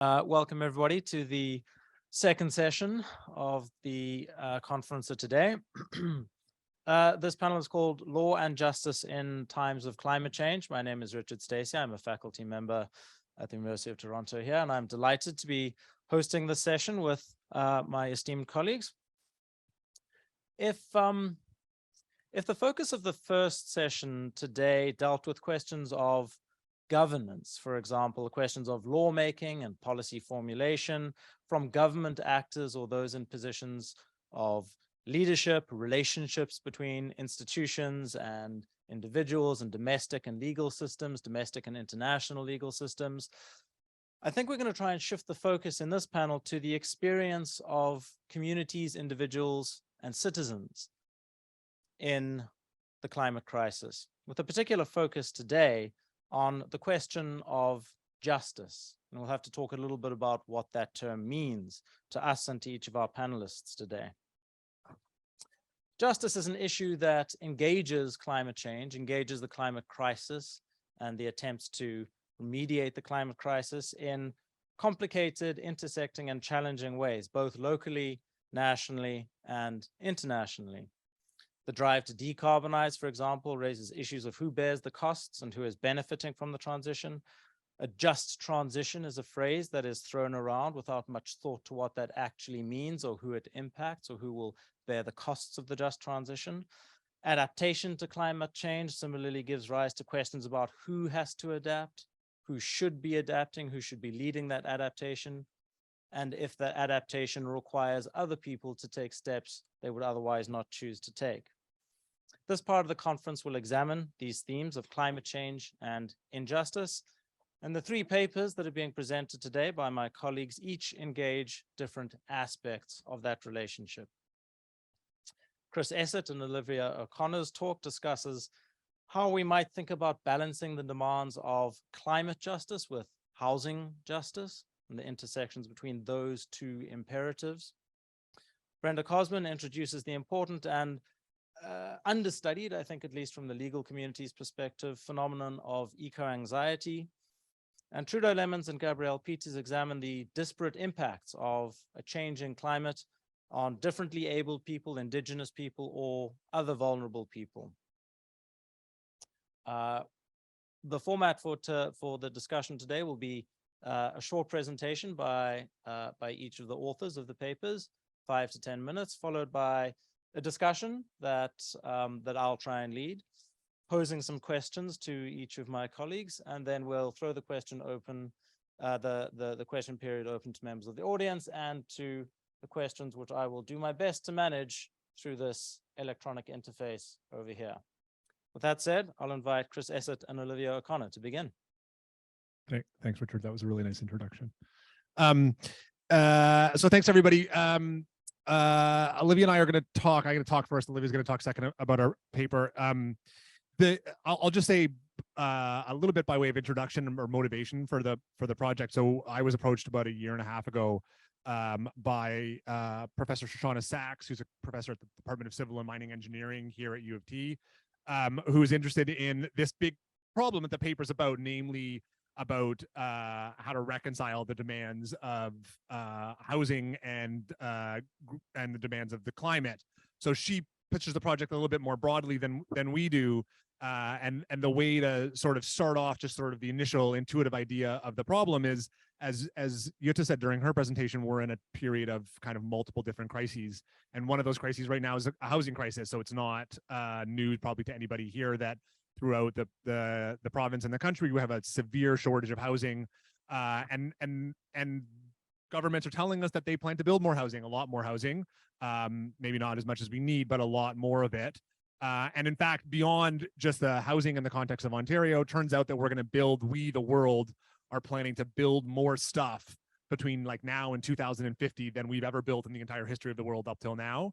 Welcome everybody to the second session of the conference of today. This panel is called Law and Justice in Times of Climate Change. My name is Richard Stacey. I'm a faculty member at the University of Toronto here, and I'm delighted to be hosting this session with my esteemed colleagues. If the focus of the first session today dealt with questions of governance, for example, questions of lawmaking and policy formulation from government actors or those in positions of leadership, relationships between institutions and individuals, and domestic and legal systems, domestic and international legal systems. I think we're going to try and shift the focus in this panel to the experience of communities, individuals, and citizens in the climate crisis, with a particular focus today on the question of justice. And we'll have to talk a little bit about what that term means to us and to each of our panelists today. Justice is an issue that engages climate change, engages the climate crisis and the attempts to remediate the climate crisis in complicated, intersecting, and challenging ways, both locally, nationally, and internationally. The drive to decarbonize, for example, raises issues of who bears the costs and who is benefiting from the transition. A just transition is a phrase that is thrown around without much thought to what that actually means or who it impacts or who will bear the costs of the just transition. Adaptation to climate change similarly gives rise to questions about who has to adapt, who should be adapting, who should be leading that adaptation, and if that adaptation requires other people to take steps they would otherwise not choose to take. This part of the conference will examine these themes of climate change and injustice, and the three papers that are being presented today by my colleagues each engage different aspects of that relationship. Chris Essert and Olivia O'Connor's talk discusses how we might think about balancing the demands of climate justice with housing justice and the intersections between those two imperatives. Brenda Cosman introduces the important and understudied, I think, at least from the legal community's perspective, phenomenon of eco-anxiety. And Trudeau Lemons and Gabrielle Peters examine the disparate impacts of a changing climate on differently abled people, indigenous people, or other vulnerable people. The format for the discussion today will be a short presentation by each of the authors of the papers, 5 to 10 minutes, followed by a discussion that I'll try and lead, posing some questions to each of my colleagues, and then we'll throw the question open, the question period open to members of the audience and to the questions which I will do my best to manage through this electronic interface over here. With that said, I'll invite Chris Essert and Olivia O'Connor to begin. Thanks, Richard. That was a really nice introduction. So thanks, everybody. Olivia and I are going to talk. I'm going to talk first. Olivia's going to talk second about our paper. I'll just say a little bit by way of introduction or motivation for the project. So I was approached about a year and a half ago by Professor Shoshana Sachs, who's a professor at the Department of Civil and Mining Engineering here at U of T, who is interested in this big problem that the paper's about, namely about how to reconcile the demands of housing and the demands of the climate. So she pitches the project a little bit more broadly than we do, and the way to sort of start off just sort of the initial intuitive idea of the problem is, as Jutta said during her presentation, we're in a period of kind of multiple different crises, and one of those crises right now is a housing crisis. So it's not new probably to anybody here that throughout the province and the country, we have a severe shortage of housing, and governments are telling us that they plan to build more housing, a lot more housing, maybe not as much as we need, but a lot more of it. And in fact, beyond just the housing in the context of Ontario, turns out that we're going to build, we, the world, are planning to build more stuff between like now and 2050 than we've ever built in the entire history of the world up till now.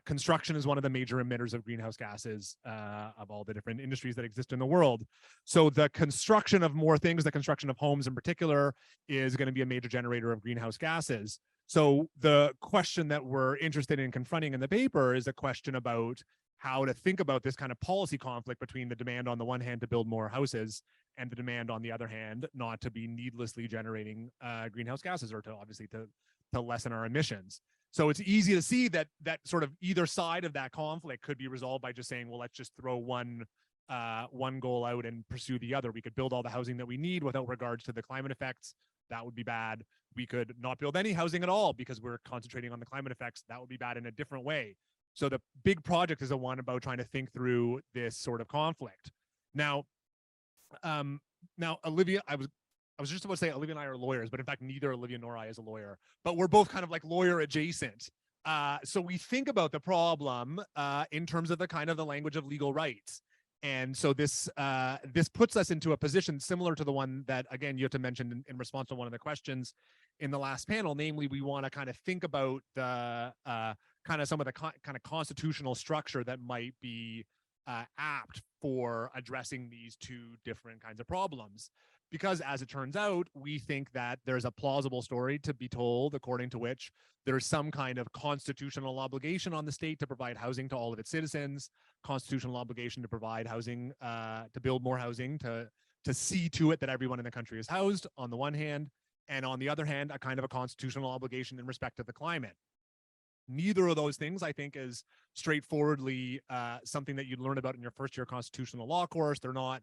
Construction is one of the major emitters of greenhouse gases of all the different industries that exist in the world. So the construction of more things, the construction of homes in particular, is going to be a major generator of greenhouse gases. So the question that we're interested in confronting in the paper is a question about how to think about this kind of policy conflict between the demand on the one hand to build more houses and the demand on the other hand not to be needlessly generating greenhouse gases, or to obviously to lessen our emissions. So it's easy to see that sort of either side of that conflict could be resolved by just saying, well, let's just throw one goal out and pursue the other. We could build all the housing that we need without regards to the climate effects. That would be bad. We could not build any housing at all because we're concentrating on the climate effects. That would be bad in a different way. So the big project is the one about trying to think through this sort of conflict. Now, Olivia, I was just about to say Olivia and I are lawyers, but in fact, neither Olivia nor I is a lawyer, but we're both kind of like lawyer adjacent. So we think about the problem in terms of the kind of the language of legal rights. And so this puts us into a position similar to the one that, again, you have to mention in response to one of the questions in the last panel, namely, we want to kind of think about the kind of some of the kind of constitutional structure that might be apt for addressing these two different kinds of problems. Because as it turns out, we think that there's a plausible story to be told according to which there's some kind of constitutional obligation on the state to provide housing to all of its citizens, constitutional obligation to provide housing, to build more housing, to see to it that everyone in the country is housed on the one hand, and on the other hand, a kind of a constitutional obligation in respect to the climate. Neither of those things, I think, is straightforwardly something that you'd learn about in your first year constitutional law course. They're not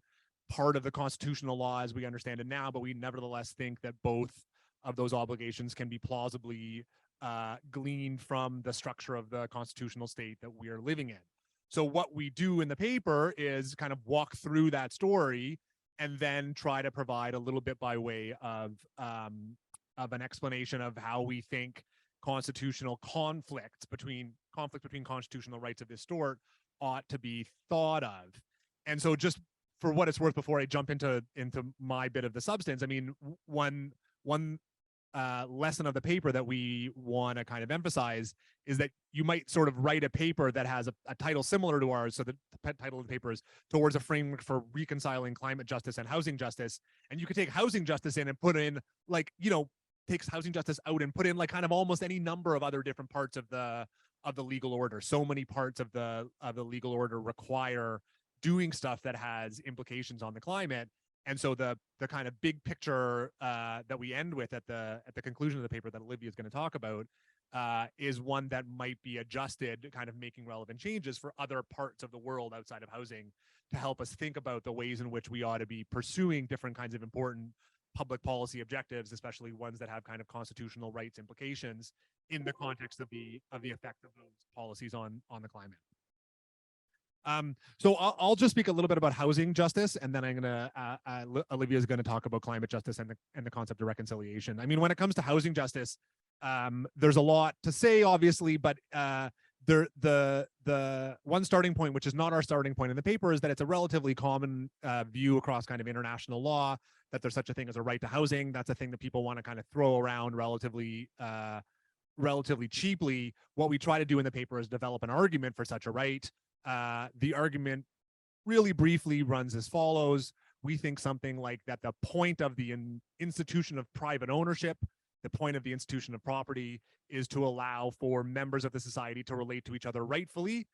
part of the constitutional law as we understand it now, but we nevertheless think that both of those obligations can be plausibly gleaned from the structure of the constitutional state that we are living in. So what we do in the paper is kind of walk through that story and then try to provide a little bit by way of an explanation of how we think constitutional conflict between constitutional rights of this sort ought to be thought of. And so just for what it's worth, before I jump into my bit of the substance, I mean, one lesson of the paper that we want to kind of emphasize is that you might sort of write a paper that has a title similar to ours. So the title of the paper is Towards a Framework for Reconciling Climate Justice and Housing Justice. And you could take housing justice in and put in, like, takes housing justice out and put in like kind of almost any number of other different parts of the legal order. So many parts of the legal order require doing stuff that has implications on the climate. And so the kind of big picture that we end with at the conclusion of the paper that Olivia is going to talk about is one that might be adjusted, kind of making relevant changes for other parts of the world outside of housing to help us think about the ways in which we ought to be pursuing different kinds of important public policy objectives, especially ones that have kind of constitutional rights implications in the context of the effect of those policies on the climate. So I'll just speak a little bit about housing justice, and then I'm gonna Olivia is going to talk about climate justice and the concept of reconciliation. I mean, when it comes to housing justice, there's a lot to say, obviously, but the one starting point, which is not our starting point in the paper, is that it's a relatively common view across kind of international law that there's such a thing as a right to housing. That's a thing that people want to kind of throw around relatively cheaply. What we try to do in the paper is develop an argument for such a right. The argument really briefly runs as follows. We think something like that the point of the institution of private ownership, the point of the institution of property, is to allow for members of the society to relate to each other rightfully.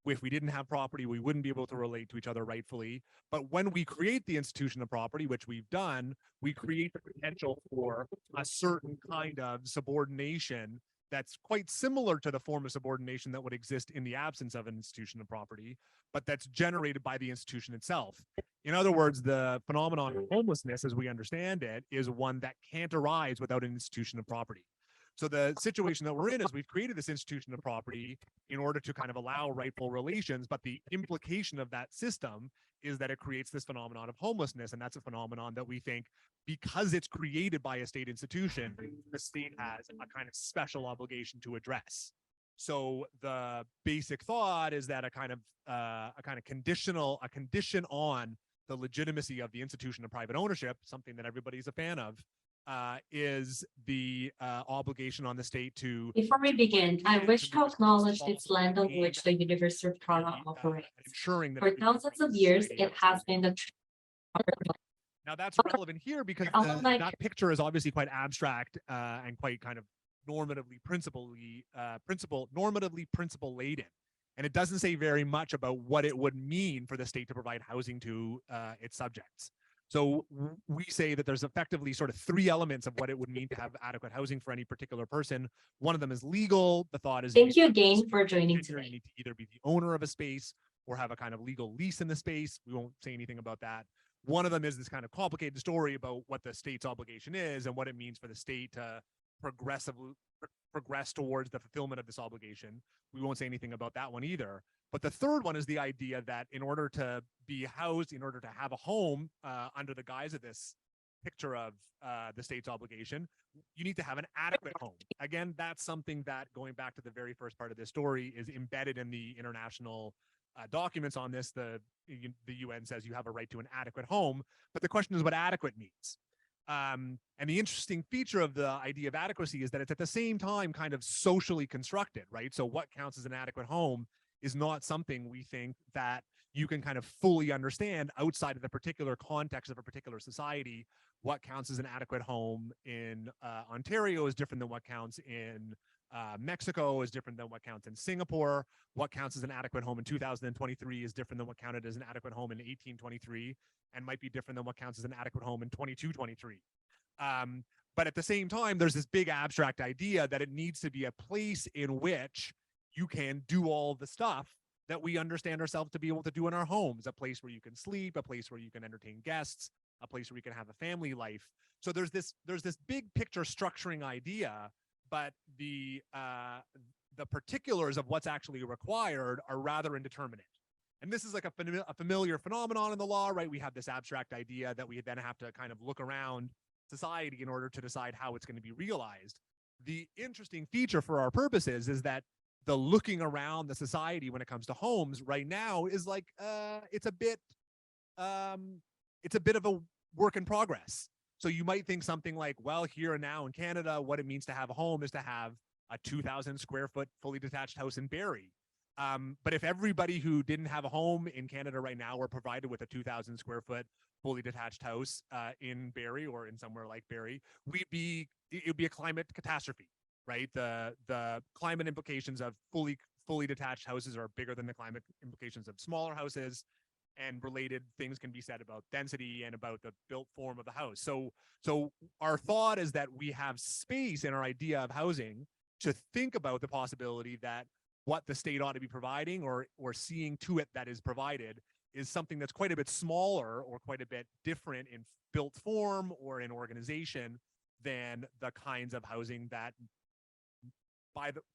If we didn't have property, we wouldn't be able to relate to each other rightfully. But when we create the institution of property, which we've done, we create the potential for a certain kind of subordination that's quite similar to the form of subordination that would exist in the absence of an institution of property, but that's generated by the institution itself. In other words, the phenomenon of homelessness, as we understand it, is one that can't arise without an institution of property. So the situation that we're in is we've created this institution of property in order to kind of allow rightful relations, but the implication of that system is that it creates this phenomenon of homelessness, and that's a phenomenon that we think, because it's created by a state institution, the state has a kind of special obligation to address. So the basic thought is that a condition on the legitimacy of the institution of private ownership, something that everybody's a fan of, is the obligation on the state to. Before we begin, I wish to acknowledge its land on which the University of Toronto operates. Ensuring that for thousands of years, it has been the. Now that's relevant here because that picture is obviously quite abstract and quite kind of normatively principle laden. And it doesn't say very much about what it would mean for the state to provide housing to its subjects. So we say that there's effectively sort of three elements of what it would mean to have adequate housing for any particular person. One of them is legal. The thought is Thank you again for joining you today. need to either be the owner of a space or have a kind of legal lease in the space. We won't say anything about that. One of them is this kind of complicated story about what the state's obligation is and what it means for the state to progress towards the fulfillment of this obligation. We won't say anything about that one either. But the third one is the idea that in order to be housed, in order to have a home under the guise of this picture of the state's obligation, you need to have an adequate home. Again, that's something that, going back to the very first part of this story, is embedded in the international documents on this. The UN says you have a right to an adequate home, but the question is what adequate means. And the interesting feature of the idea of adequacy is that it's at the same time kind of socially constructed, right? So what counts as an adequate home is not something we think that you can kind of fully understand outside of the particular context of a particular society. What counts as an adequate home in Ontario is different than what counts in Mexico, is different than what counts in Singapore. What counts as an adequate home in 2023 is different than what counted as an adequate home in 1823, and might be different than what counts as an adequate home in 2223. But at the same time, there's this big abstract idea that it needs to be a place in which you can do all the stuff that we understand ourselves to be able to do in our homes, a place where you can sleep, a place where you can entertain guests, a place where you can have a family life. So there's this big picture structuring idea, but the particulars of what's actually required are rather indeterminate. And this is like a familiar phenomenon in the law, right? We have this abstract idea that we then have to kind of look around society in order to decide how it's going to be realized. The interesting feature for our purposes is that the looking around the society when it comes to homes right now is like it's a bit of a work in progress. So you might think something like, well, here and now in Canada, what it means to have a home is to have a 2,000 square foot fully detached house in Barrie. But if everybody who didn't have a home in Canada right now were provided with a 2,000 square foot fully detached house in Barrie or in somewhere like Barrie, it would be a climate catastrophe, right? The climate implications of fully detached houses are bigger than the climate implications of smaller houses, and related things can be said about density and about the built form of the house. So our thought is that we have space in our idea of housing to think about the possibility that what the state ought to be providing or seeing to it that is provided is something that's quite a bit smaller or quite a bit different in built form or in organization than the kinds of housing that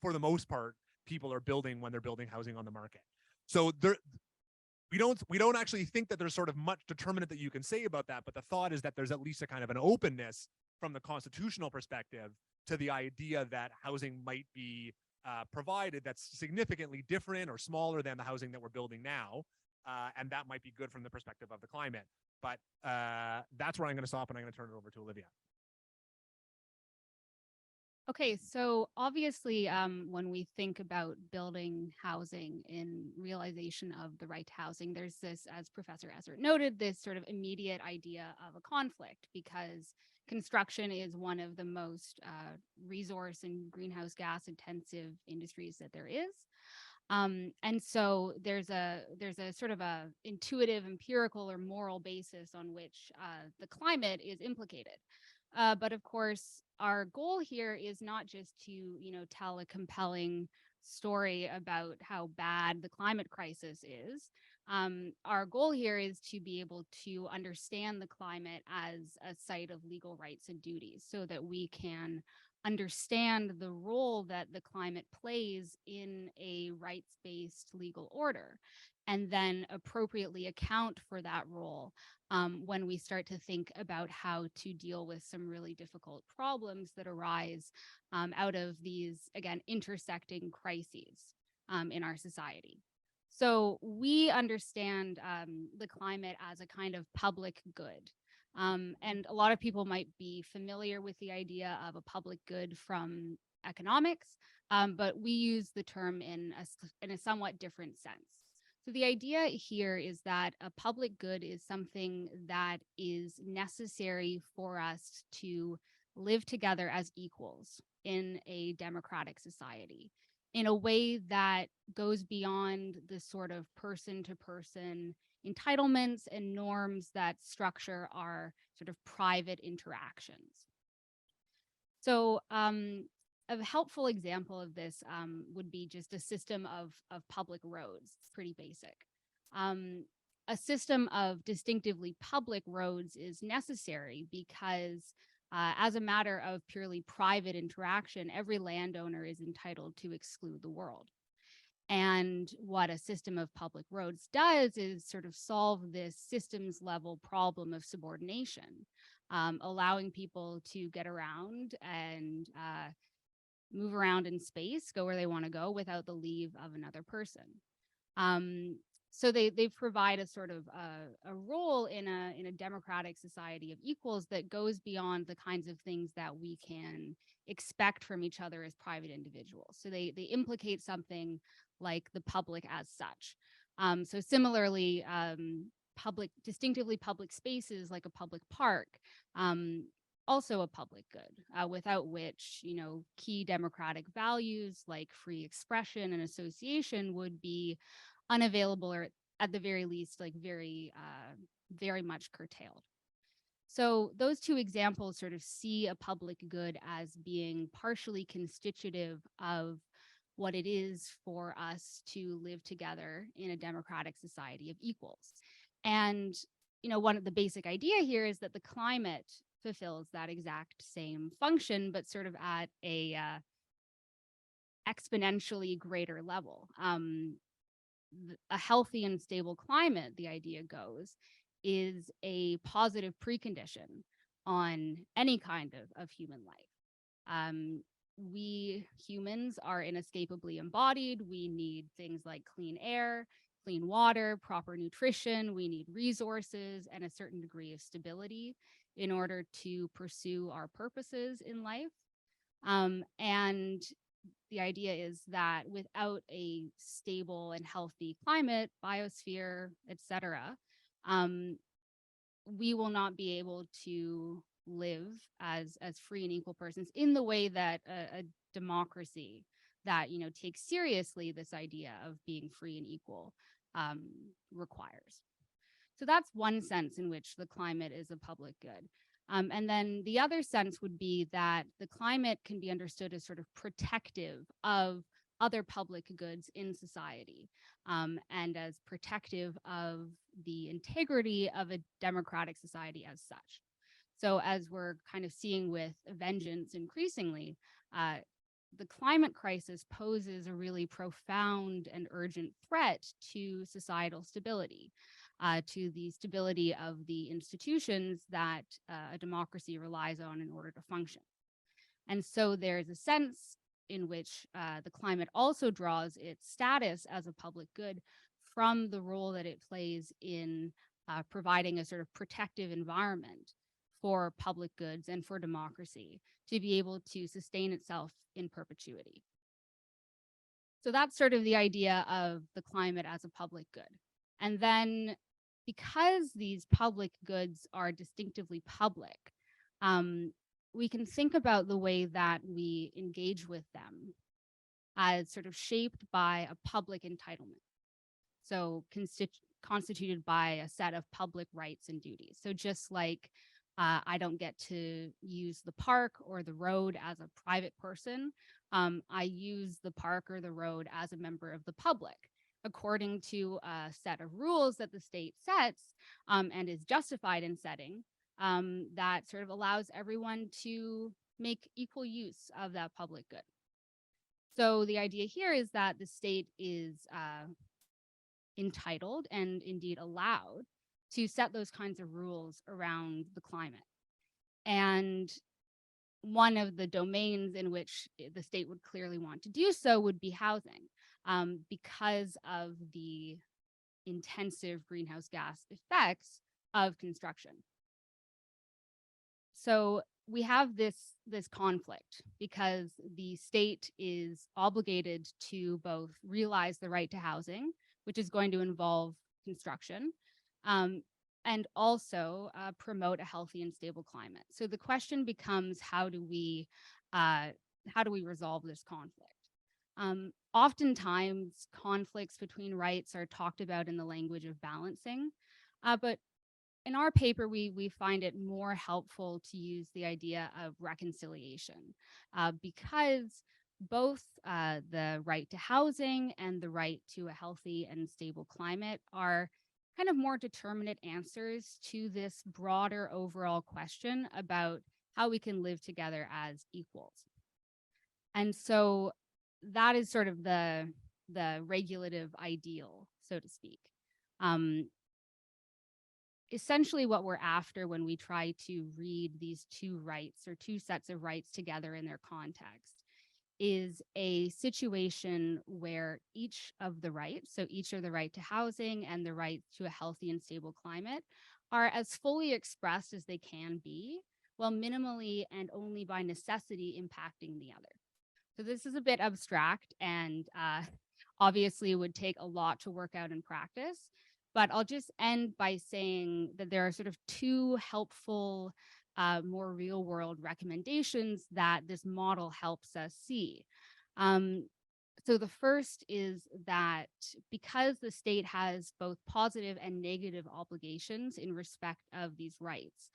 for the most part people are building when they're building housing on the market. So we don't actually think that there's sort of much determinant that you can say about that, but the thought is that there's at least a kind of an openness from the constitutional perspective to the idea that housing might be provided that's significantly different or smaller than the housing that we're building now. And that might be good from the perspective of the climate. But that's where I'm going to stop, and I'm going to turn it over to Olivia. Okay, so obviously, when we think about building housing in realization of the right to housing, there's this, as Professor Essert noted, this sort of immediate idea of a conflict, because construction is one of the most resource and greenhouse gas intensive industries that there is. And so there's a sort of a intuitive, empirical, or moral basis on which the climate is implicated. But of course, our goal here is not just to, tell a compelling story about how bad the climate crisis is. Our goal here is to be able to understand the climate as a site of legal rights and duties, so that we can understand the role that the climate plays in a rights-based legal order, and then appropriately account for that role when we start to think about how to deal with some really difficult problems that arise out of these, again, intersecting crises in our society. So we understand the climate as a kind of public good. And a lot of people might be familiar with the idea of a public good from economics, but we use the term in a somewhat different sense. So the idea here is that a public good is something that is necessary for us to live together as equals in a democratic society. in a way that goes beyond the sort of person-to-person entitlements and norms that structure our sort of private interactions. So a helpful example of this would be just a system of public roads. It's pretty basic. A system of distinctively public roads is necessary because as a matter of purely private interaction, every landowner is entitled to exclude the world. And what a system of public roads does is sort of solve this systems level problem of subordination, allowing people to get around and move around in space, go where they want to go without the leave of another person. So they provide a sort of a role in a democratic society of equals that goes beyond the kinds of things that we can expect from each other as private individuals. So they implicate something like the public as such. So similarly, distinctively public spaces like a public park, also a public good, without which, key democratic values like free expression and association would be unavailable, or at the very least, like very much curtailed. So those two examples sort of see a public good as being partially constitutive of what it is for us to live together in a democratic society of equals. And, one of the basic idea here is that the climate fulfills that exact same function, but sort of at a exponentially greater level. A healthy and stable climate, the idea goes, is a positive precondition on any kind of human life. We humans are inescapably embodied. We need things like clean air, clean water, proper nutrition. We need resources and a certain degree of stability in order to pursue our purposes in life. And the idea is that without a stable and healthy climate, biosphere, etc., we will not be able to live as free and equal persons in the way that a democracy that takes seriously this idea of being free and equal requires. So that's one sense in which the climate is a public good. And then the other sense would be that the climate can be understood as sort of protective of other public goods in society, and as protective of the integrity of a democratic society as such. So as we're kind of seeing with vengeance increasingly, the climate crisis poses a really profound and urgent threat to societal stability. To the stability of the institutions that a democracy relies on in order to function. And so there's a sense in which the climate also draws its status as a public good from the role that it plays in providing a sort of protective environment for public goods and for democracy to be able to sustain itself in perpetuity. So that's sort of the idea of the climate as a public good. And then because these public goods are distinctively public, we can think about the way that we engage with them as sort of shaped by a public entitlement. So constituted by a set of public rights and duties. So just like I don't get to use the park or the road as a private person, I use the park or the road as a member of the public, according to a set of rules that the state sets and is justified in setting, that sort of allows everyone to make equal use of that public good. So the idea here is that the state is entitled and indeed allowed to set those kinds of rules around the climate. And one of the domains in which the state would clearly want to do so would be housing, because of the intensive greenhouse gas effects of construction. So we have this conflict because the state is obligated to both realize the right to housing, which is going to involve construction, and also promote a healthy and stable climate. So the question becomes, how do we resolve this conflict? Oftentimes, conflicts between rights are talked about in the language of balancing, but in our paper, we find it more helpful to use the idea of reconciliation because both the right to housing and the right to a healthy and stable climate are kind of more determinate answers to this broader overall question about how we can live together as equals. And so that is sort of the regulative ideal, so to speak. Essentially what we're after when we try to read these two rights or two sets of rights together in their context is a situation where each of the rights, so each of the right to housing and the right to a healthy and stable climate, are as fully expressed as they can be, while minimally and only by necessity impacting the other. So this is a bit abstract and obviously would take a lot to work out in practice, but I'll just end by saying that there are sort of two helpful, more real world recommendations that this model helps us see. So the first is that because the state has both positive and negative obligations in respect of these rights,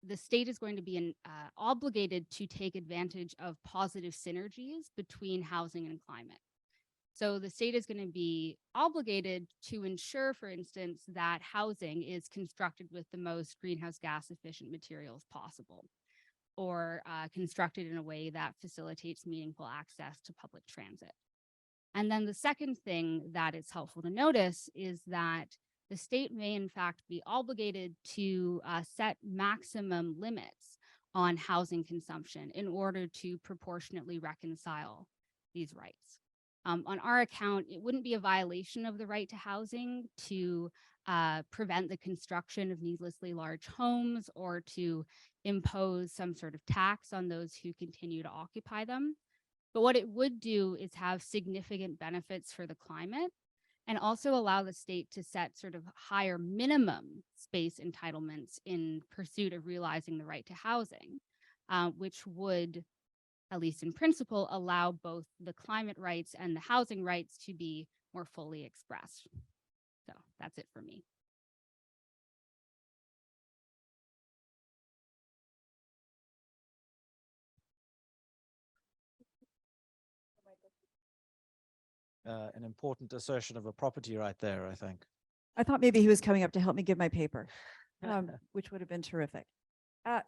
the state is going to be obligated to take advantage of positive synergies between housing and climate. So the state is going to be obligated to ensure, for instance, that housing is constructed with the most greenhouse gas efficient materials possible, or constructed in a way that facilitates meaningful access to public transit. And then the second thing that it's helpful to notice is that the state may in fact be obligated to set maximum limits on housing consumption in order to proportionately reconcile these rights. On our account, it wouldn't be a violation of the right to housing to prevent the construction of needlessly large homes or to impose some sort of tax on those who continue to occupy them. But what it would do is have significant benefits for the climate and also allow the state to set sort of higher minimum space entitlements in pursuit of realizing the right to housing, which would, at least in principle, allow both the climate rights and the housing rights to be more fully expressed. So that's it for me. An important assertion of a property right there, I think. I thought maybe he was coming up to help me give my paper, which would have been terrific. Now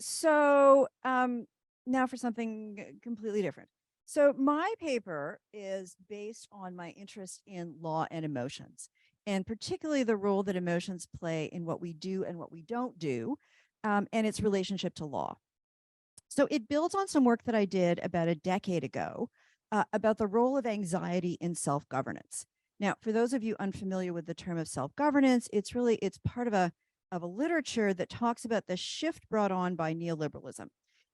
for something completely different. So my paper is based on my interest in law and emotions, and particularly the role that emotions play in what we do and what we don't do, and its relationship to law. So it builds on some work that I did about a decade ago about the role of anxiety in self-governance. Now, for those of you unfamiliar with the term of self-governance, it's part of a literature that talks about the shift brought on by neoliberalism.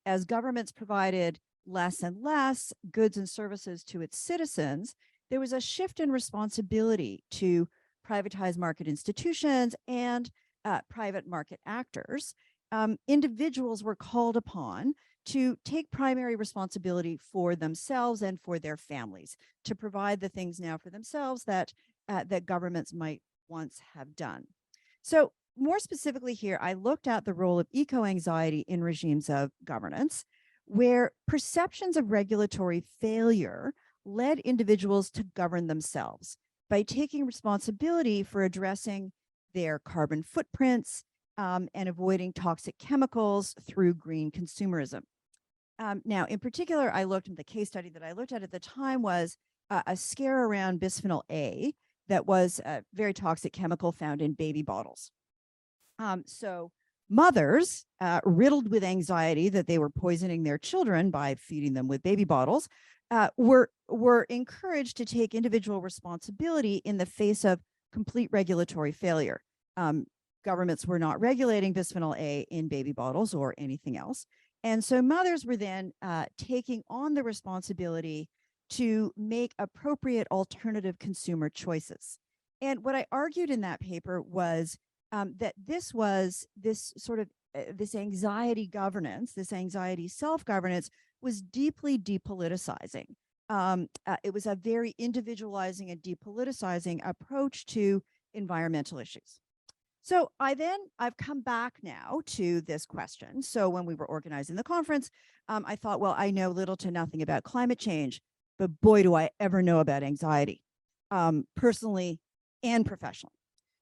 As governments provided less and less goods and services to its citizens, there was a shift in responsibility to privatized market institutions and private market actors. Individuals were called upon to take primary responsibility for themselves and for their families, to provide the things now for themselves that governments might once have done. So more specifically here, I looked at the role of eco-anxiety in regimes of governance, where perceptions of regulatory failure led individuals to govern themselves by taking responsibility for addressing their carbon footprints and avoiding toxic chemicals through green consumerism. Now, in particular, I looked at the case study that I looked at the time was a scare around bisphenol A that was a very toxic chemical found in baby bottles. So mothers riddled with anxiety that they were poisoning their children by feeding them with baby bottles were encouraged to take individual responsibility in the face of complete regulatory failure. Governments were not regulating bisphenol A in baby bottles or anything else. And so mothers were then taking on the responsibility to make appropriate alternative consumer choices. And what I argued in that paper was that this anxiety governance, this anxiety self-governance was deeply depoliticizing It was a very individualizing and depoliticizing approach to environmental issues. So I've come back now to this question. So when we were organizing the conference, I thought, well, I know little to nothing about climate change, but boy, do I ever know about anxiety, personally and professionally.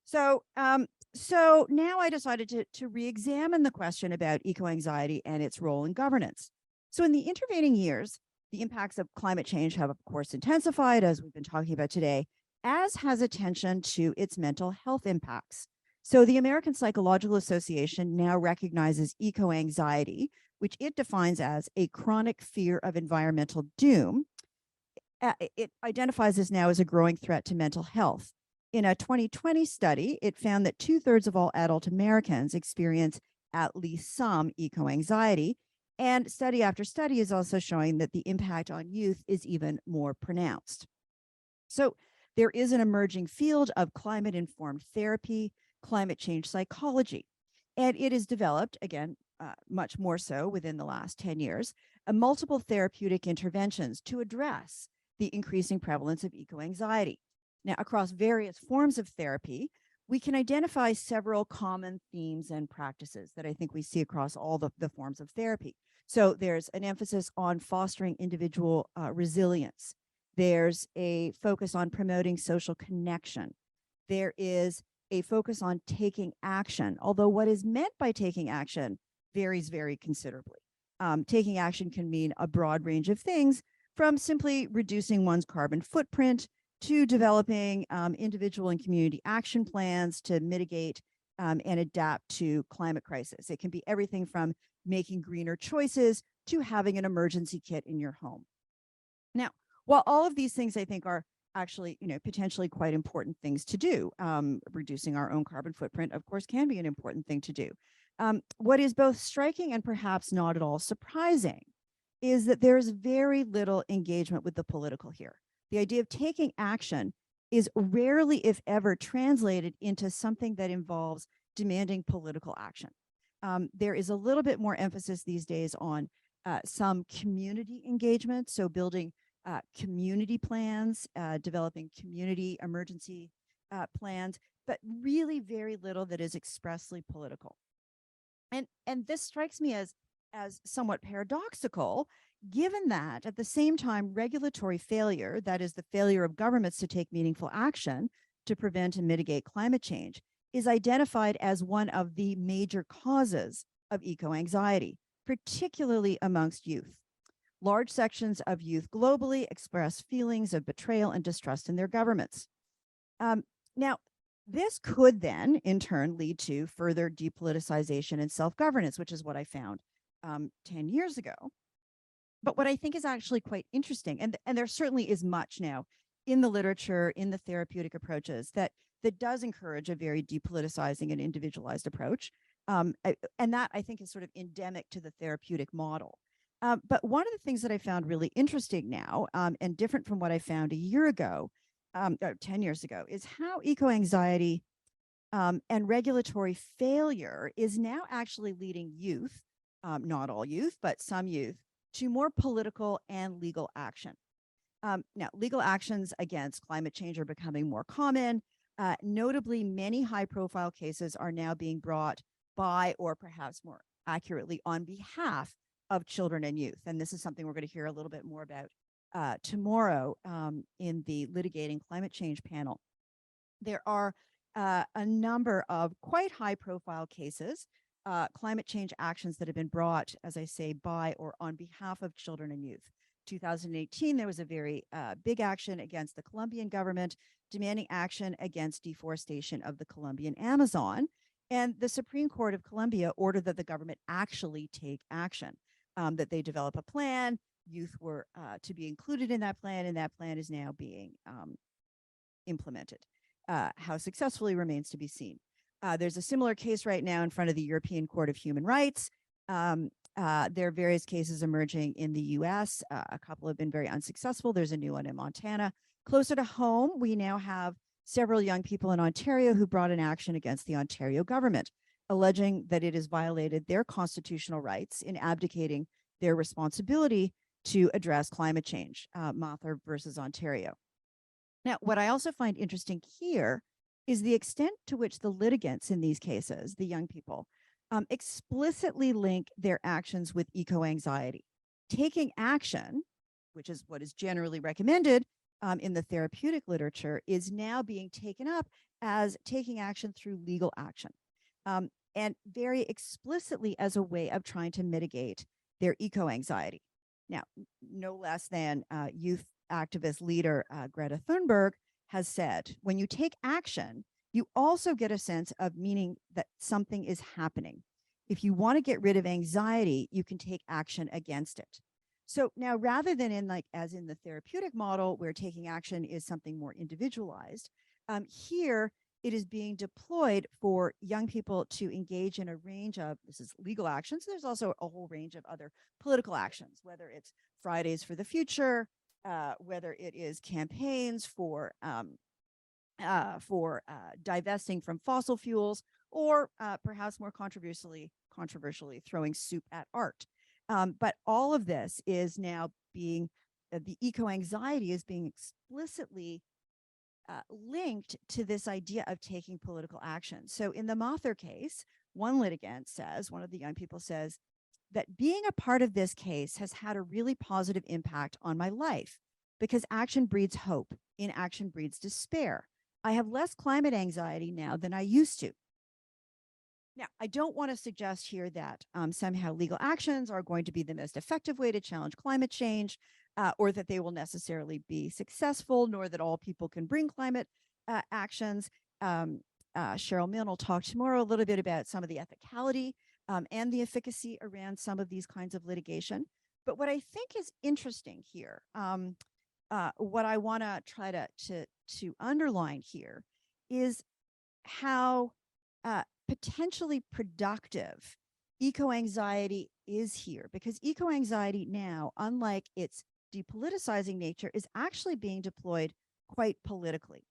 So now I decided to re-examine the question about eco-anxiety and its role in governance. So in the intervening years, the impacts of climate change have, of course, intensified, as we've been talking about today, as has attention to its mental health impacts. So the American Psychological Association now recognizes eco-anxiety, which it defines as a chronic fear of environmental doom. It identifies this now as a growing threat to mental health. In a 2020 study, it found that 2/3 of all adult Americans experience at least some eco-anxiety. And study after study is also showing that the impact on youth is even more pronounced. So there is an emerging field of climate-informed therapy, climate change psychology, and it is developed, again, much more so within the last 10 years, multiple therapeutic interventions to address the increasing prevalence of eco-anxiety. Now, across various forms of therapy, we can identify several common themes and practices that I think we see across all the forms of therapy. So there's an emphasis on fostering individual resilience. There's a focus on promoting social connection. There is a focus on taking action, although what is meant by taking action varies very considerably. Taking action can mean a broad range of things, from simply reducing one's carbon footprint to developing individual and community action plans to mitigate and adapt to climate crisis. It can be everything from making greener choices to having an emergency kit in your home. Now, while all of these things I think are actually, potentially quite important things to do, reducing our own carbon footprint, of course, can be an important thing to do. What is both striking and perhaps not at all surprising is that there is very little engagement with the political here. The idea of taking action is rarely, if ever, translated into something that involves demanding political action. There is a little bit more emphasis these days on some community engagement, so building community plans, developing community emergency plans, but really very little that is expressly political. And this strikes me as somewhat paradoxical, given that at the same time, regulatory failure, that is the failure of governments to take meaningful action to prevent and mitigate climate change, is identified as one of the major causes of eco-anxiety, particularly amongst youth. Large sections of youth globally express feelings of betrayal and distrust in their governments. Now, this could then, in turn, lead to further depoliticization and self-governance, which is what I found 10 years ago. But what I think is actually quite interesting, and there certainly is much now in the literature, in the therapeutic approaches, that does encourage a very depoliticizing and individualized approach. And that, I think, is sort of endemic to the therapeutic model. But one of the things that I found really interesting now, and different from what I found a year ago, 10 years ago, is how eco-anxiety and regulatory failure is now actually leading youth, not all youth, but some youth, to more political and legal action. Now, legal actions against climate change are becoming more common. Notably, many high-profile cases are now being brought by, or perhaps more accurately, on behalf of children and youth. And this is something we're going to hear a little bit more about tomorrow in the Litigating Climate Change panel. There are a number of quite high-profile cases, climate change actions that have been brought, as I say, by or on behalf of children and youth. 2018, there was a very big action against the Colombian government demanding action against deforestation of the Colombian Amazon. And the Supreme Court of Colombia ordered that the government actually take action, that they develop a plan. Youth were to be included in that plan, and that plan is now being implemented. How successfully remains to be seen. There's a similar case right now in front of the European Court of Human Rights. There are various cases emerging in the US. A couple have been very unsuccessful. There's a new one in Montana. Closer to home, we now have several young people in Ontario who brought an action against the Ontario government, alleging that it has violated their constitutional rights in abdicating their responsibility to address climate change, Mather versus Ontario. Now, what I also find interesting here is the extent to which the litigants in these cases, the young people, explicitly link their actions with eco-anxiety. Taking action, which is what is generally recommended in the therapeutic literature, is now being taken up as taking action through legal action, and very explicitly as a way of trying to mitigate their eco-anxiety. Now, no less than youth activist leader Greta Thunberg has said, when you take action, you also get a sense of meaning that something is happening. If you want to get rid of anxiety, you can take action against it. So now, rather than as in the therapeutic model, where taking action is something more individualized, here it is being deployed for young people to engage in a range of, this is legal actions. There's also a whole range of other political actions, whether it's Fridays for the Future, whether it is campaigns for divesting from fossil fuels, or perhaps more controversially throwing soup at art. But all of this is now being, the eco-anxiety is being explicitly linked to this idea of taking political action. So in the Mather case, one litigant says, one of the young people says, that being a part of this case has had a really positive impact on my life, because action breeds hope, inaction breeds despair. I have less climate anxiety now than I used to. Now, I don't want to suggest here that somehow legal actions are going to be the most effective way to challenge climate change, or that they will necessarily be successful, nor that all people can bring climate actions. Cheryl Milne will talk tomorrow a little bit about some of the ethicality and the efficacy around some of these kinds of litigation. But what I think is interesting here, what I want to try to underline here, is how potentially productive eco-anxiety is here, because eco-anxiety now, unlike its depoliticizing nature, is actually being deployed quite politically.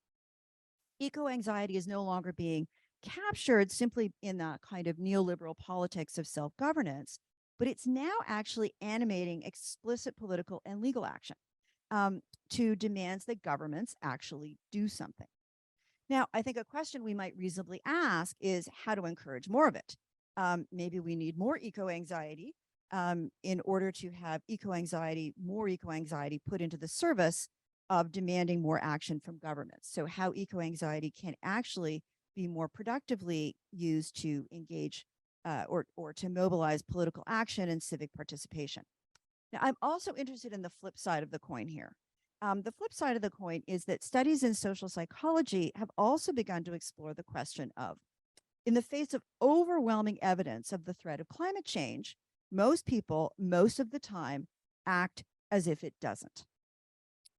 Eco-anxiety is no longer being captured simply in the kind of neoliberal politics of self-governance, but it's now actually animating explicit political and legal action to demands that governments actually do something. Now, I think a question we might reasonably ask is how to encourage more of it. Maybe we need more eco-anxiety in order to have more eco-anxiety put into the service of demanding more action from governments. So how eco-anxiety can actually be more productively used to engage or to mobilize political action and civic participation. Now, I'm also interested in the flip side of the coin here. The flip side of the coin is that studies in social psychology have also begun to explore the question of, in the face of overwhelming evidence of the threat of climate change, most people, most of the time, act as if it doesn't.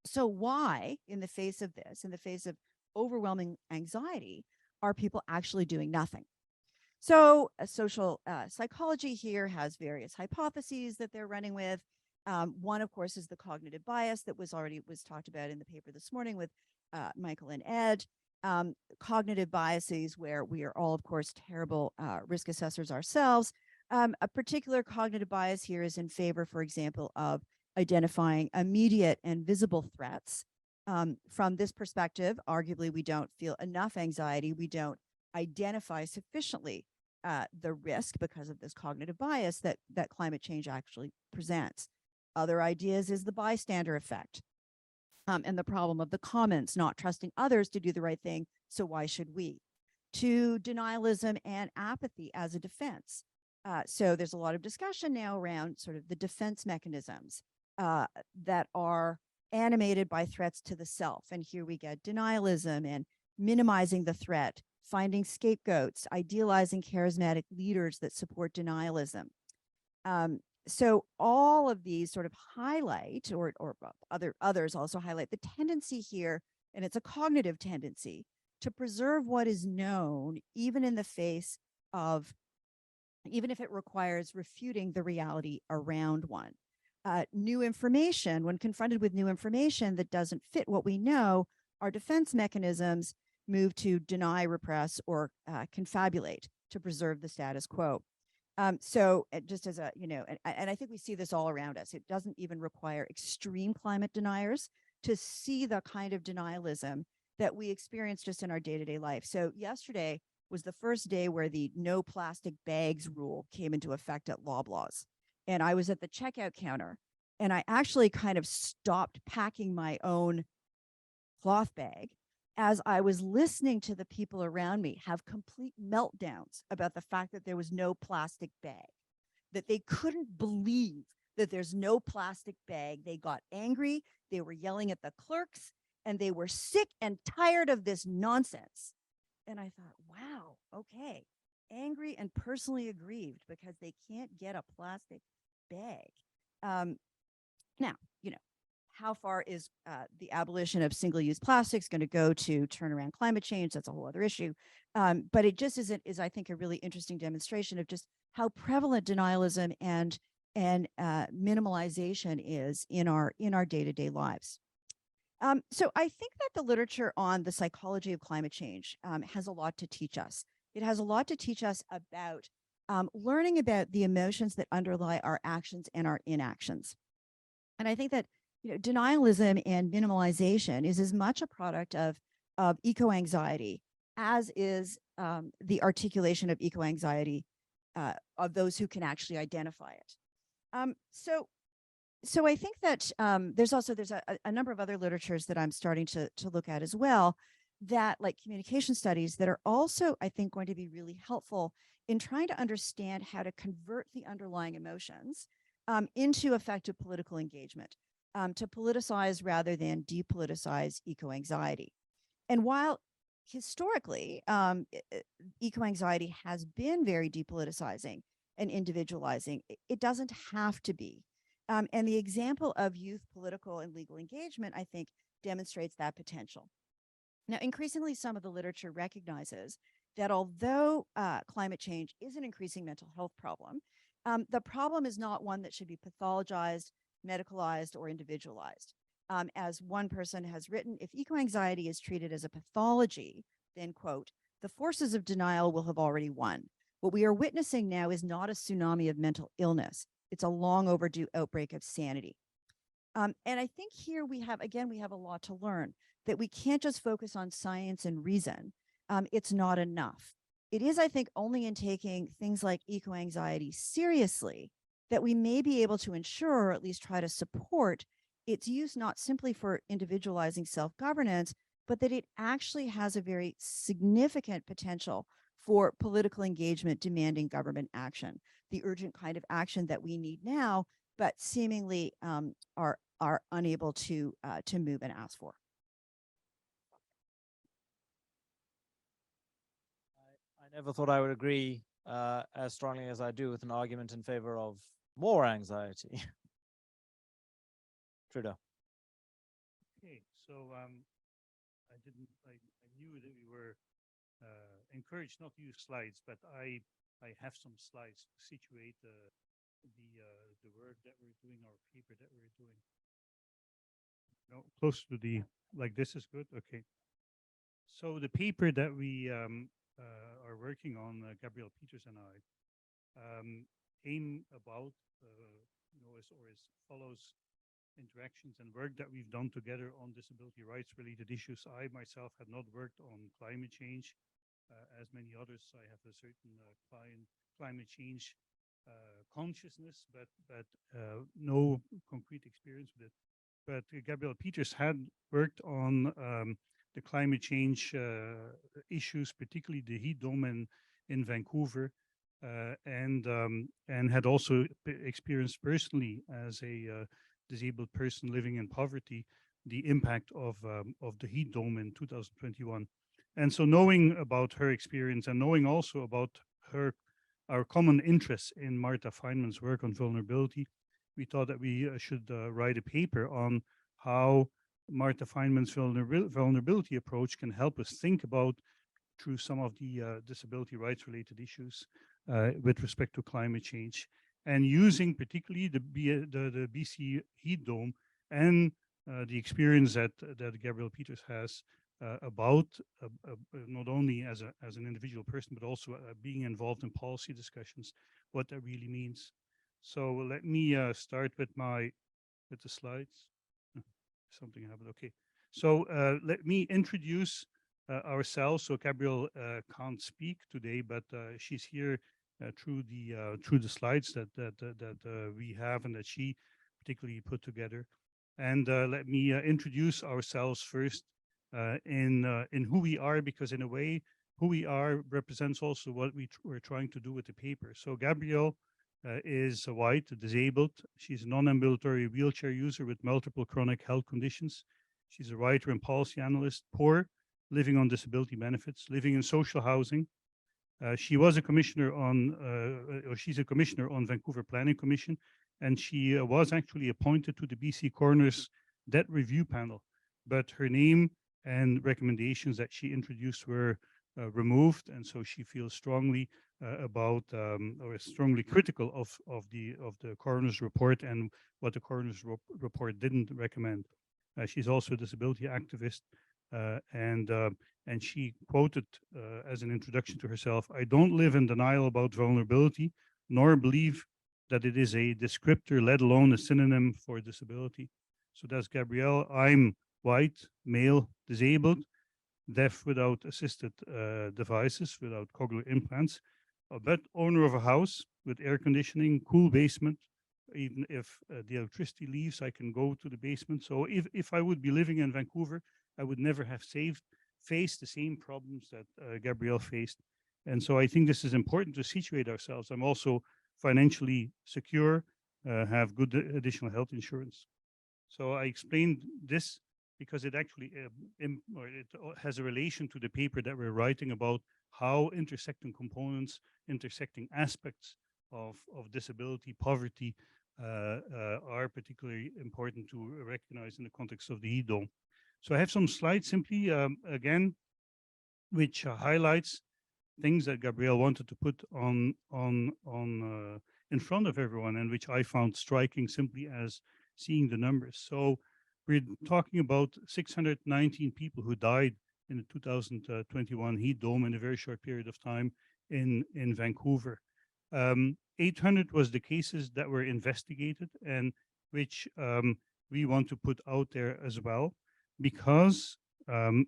So why, in the face of this, in the face of overwhelming anxiety, are people actually doing nothing? So social psychology here has various hypotheses that they're running with. One, of course, is the cognitive bias that was talked about in the paper this morning with Michael and Ed. Cognitive biases where we are all, of course, terrible risk assessors ourselves. A particular cognitive bias here is in favor, for example, of identifying immediate and visible threats. From this perspective, arguably, we don't feel enough anxiety. We don't identify sufficiently the risk because of this cognitive bias that climate change actually presents. Other ideas is the bystander effect and the problem of the commons, not trusting others to do the right thing, so why should we? To denialism and apathy as a defense. So there's a lot of discussion now around sort of the defense mechanisms that are animated by threats to the self. And here we get denialism and minimizing the threat, finding scapegoats, idealizing charismatic leaders that support denialism. So all of these sort of highlight, or others also highlight the tendency here, and it's a cognitive tendency, to preserve what is known, even in the face of, even if it requires refuting the reality around one. New information, when confronted with new information that doesn't fit what we know, our defense mechanisms move to deny, repress, or confabulate to preserve the status quo. So just as a, and I think we see this all around us. It doesn't even require extreme climate deniers to see the kind of denialism that we experience just in our day-to-day life. So yesterday was the first day where the no plastic bags rule came into effect at Loblaws. And I was at the checkout counter and I actually kind of stopped packing my own cloth bag as I was listening to the people around me have complete meltdowns about the fact that there was no plastic bag, that they couldn't believe that there's no plastic bag. They got angry, they were yelling at the clerks, and they were sick and tired of this nonsense. And I thought, wow, okay, angry and personally aggrieved because they can't get a plastic bag. Now, how far is the abolition of single-use plastics going to go to turn around climate change? That's a whole other issue. But it just is, I think, a really interesting demonstration of just how prevalent denialism and minimalization is in our day-to-day lives. So I think that the literature on the psychology of climate change has a lot to teach us. It has a lot to teach us about learning about the emotions that underlie our actions and our inactions. And I think that denialism and minimalization is as much a product of eco-anxiety as is the articulation of eco-anxiety of those who can actually identify it. So I think that there's a number of other literatures that I'm starting to look at as well, that like communication studies that are also, I think, going to be really helpful in trying to understand how to convert the underlying emotions into effective political engagement, to politicize rather than depoliticize eco-anxiety. And while historically, eco-anxiety has been very depoliticizing and individualizing, it doesn't have to be. And the example of youth political and legal engagement, I think, demonstrates that potential. Now, increasingly, some of the literature recognizes that although climate change is an increasing mental health problem, the problem is not one that should be pathologized, medicalized, or individualized. As one person has written, if eco-anxiety is treated as a pathology, then, quote, the forces of denial will have already won. What we are witnessing now is not a tsunami of mental illness. It's a long overdue outbreak of sanity. And I think here we have a lot to learn, that we can't just focus on science and reason. It's not enough. It is, I think, only in taking things like eco-anxiety seriously that we may be able to ensure, or at least try to support, its use not simply for individualizing self-governance, but that it actually has a very significant potential for political engagement demanding government action, the urgent kind of action that we need now, but seemingly are unable to move and ask for. I never thought I would agree as strongly as I do with an argument in favor of more anxiety. Trudeau. Okay, so I knew that we were encouraged not to use slides, but I have some slides to situate the work that we're doing, our paper that we're doing. No, close to the, like this is good, okay. So the paper that we are working on, Gabrielle Peters and I, aim about, as follows interactions and work that we've done together on disability rights related issues. I myself had not worked on climate change. As many others, I have a certain climate change consciousness, but no concrete experience with it. But Gabrielle Peters had worked on the climate change issues, particularly the heat dome in Vancouver, and had also experienced personally as a disabled person living in poverty the impact of the heat dome in 2021. And so knowing about her experience and knowing also about our common interests in Marta Feynman's work on vulnerability, we thought that we should write a paper on how Marta Feynman's vulnerability approach can help us think about through some of the disability rights related issues with respect to climate change, and using particularly the BC heat dome and the experience that Gabrielle Peters has about not only as an individual person, but also being involved in policy discussions, what that really means. So let me start with the slides. Something happened. Okay. So let me introduce ourselves. So Gabrielle can't speak today, but she's here through the slides that we have and that she particularly put together. And let me introduce ourselves first in who we are, because in a way, who we are represents also what we're trying to do with the paper. So Gabrielle is white, disabled. She's a non-ambulatory wheelchair user with multiple chronic health conditions. She's a writer and policy analyst, poor, living on disability benefits, living in social housing. She was a commissioner on, or she's a commissioner on Vancouver Planning Commission, and she was actually appointed to the BC Coroner's Debt Review Panel. But her name and recommendations that she introduced were removed, and so she feels strongly about or is strongly critical of the coroner's report and what the coroner's report didn't recommend. She's also a disability activist, and she quoted as an introduction to herself, "I don't live in denial about vulnerability, nor believe that it is a descriptor, let alone a synonym for disability." So that's Gabrielle. I'm white, male, disabled, deaf without assisted devices, without cochlear implants, but owner of a house with air conditioning, cool basement. Even if the electricity leaves, I can go to the basement. So if I would be living in Vancouver, I would never have faced the same problems that Gabrielle faced. And so I think this is important to situate ourselves. I'm also financially secure, have good additional health insurance. So I explained this because it actually has a relation to the paper that we're writing about how intersecting components, intersecting aspects of disability, poverty are particularly important to recognize in the context of the heat dome. So I have some slides simply, again, which highlights things that Gabrielle wanted to put on in front of everyone, and which I found striking simply as seeing the numbers. So we're talking about 619 people who died in the 2021 heat dome in a very short period of time in Vancouver. 800 was the cases that were investigated, and which we want to put out there as well, because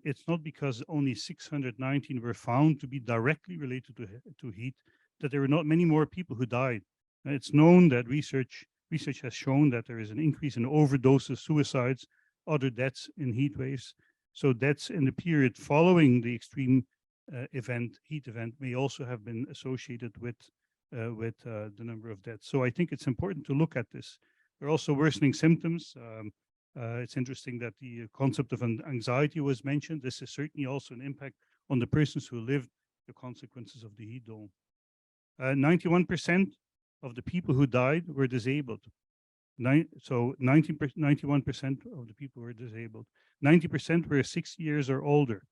it's not because only 619 were found to be directly related to heat, that there were not many more people who died. And it's known that research has shown that there is an increase in overdoses, suicides, other deaths in heat waves. So deaths in the period following the extreme heat event may also have been associated with the number of deaths. So I think it's important to look at this. There are also worsening symptoms. It's interesting that the concept of anxiety was mentioned. This is certainly also an impact on the persons who lived the consequences of the heat dome. 91% of the people who died were disabled. So 91% of the people were disabled. 90% were 60 years or older.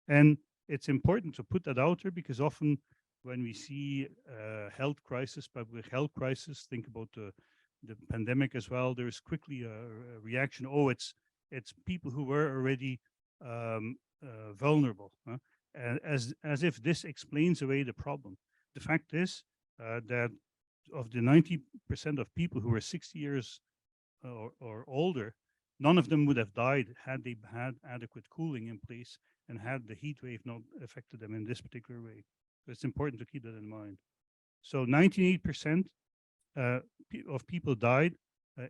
And it's important to put that out there, because often when we see health crisis, public health crisis, think about the pandemic as well, there's quickly a reaction, oh, it's people who were already vulnerable, as if this explains away the problem. The fact is that of the 90% of people who were 60 years or older, none of them would have died had they had adequate cooling in place and had the heat wave not affected them in this particular way. So it's important to keep that in mind. So 98% of people died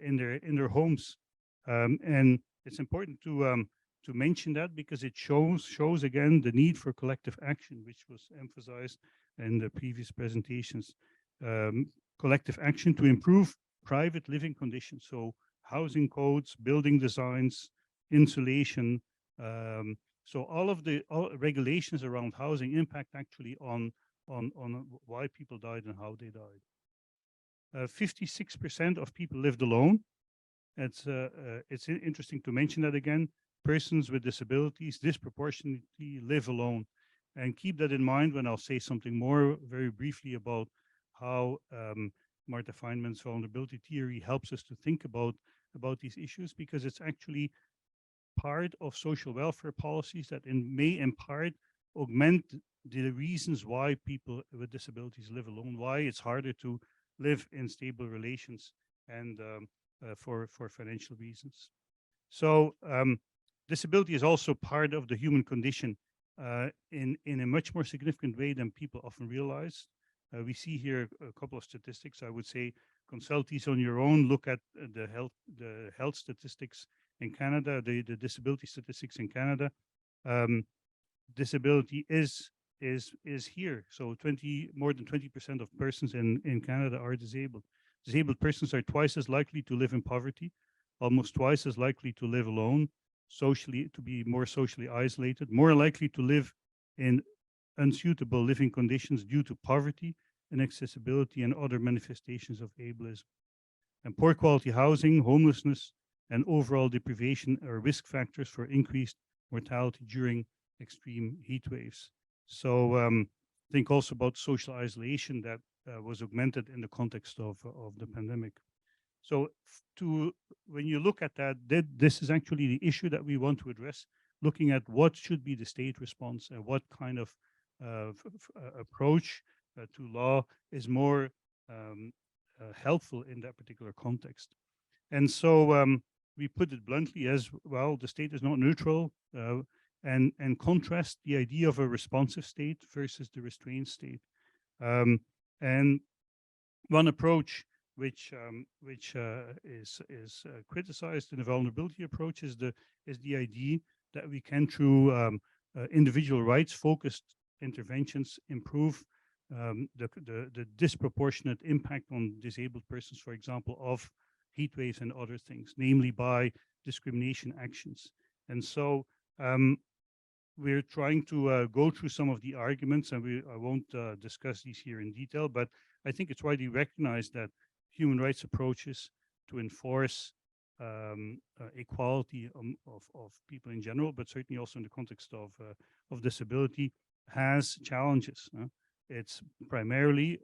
in their homes, and it's important to mention that, because it shows again the need for collective action, which was emphasized in the previous presentations. Collective action to improve private living conditions, so housing codes, building designs, insulation. So all of the regulations around housing impact actually on why people died and how they died. 56% of people lived alone. It's interesting to mention that again. Persons with disabilities disproportionately live alone, and keep that in mind when I'll say something more very briefly about how Martha Feynman's vulnerability theory helps us to think about these issues, because it's actually part of social welfare policies that may in part augment the reasons why people with disabilities live alone, why it's harder to live in stable relations, and for financial reasons. So disability is also part of the human condition in a much more significant way than people often realize. We see here a couple of statistics. I would say consult these on your own. Look at the health statistics in Canada, the disability statistics in Canada. Disability is here. So more than 20% of persons in Canada are disabled. Disabled persons are twice as likely to live in poverty, almost twice as likely to live alone, to be more socially isolated, more likely to live in unsuitable living conditions due to poverty, inaccessibility, and other manifestations of ableism. And poor quality housing, homelessness, and overall deprivation are risk factors for increased mortality during extreme heat waves. So think also about social isolation that was augmented in the context of the pandemic. So when you look at that, this is actually the issue that we want to address, looking at what should be the state response and what kind of approach to law is more helpful in that particular context. And so we put it bluntly as, well, the state is not neutral, and contrast the idea of a responsive state versus the restrained state. And one approach which is criticized in the vulnerability approach is the idea that we can, through individual rights focused interventions, improve the disproportionate impact on disabled persons, for example, of heat waves and other things, namely by discrimination actions. And so we're trying to go through some of the arguments, and I won't discuss these here in detail, but I think it's widely recognized that human rights approaches to enforce equality of people in general, but certainly also in the context of disability, has challenges. It's primarily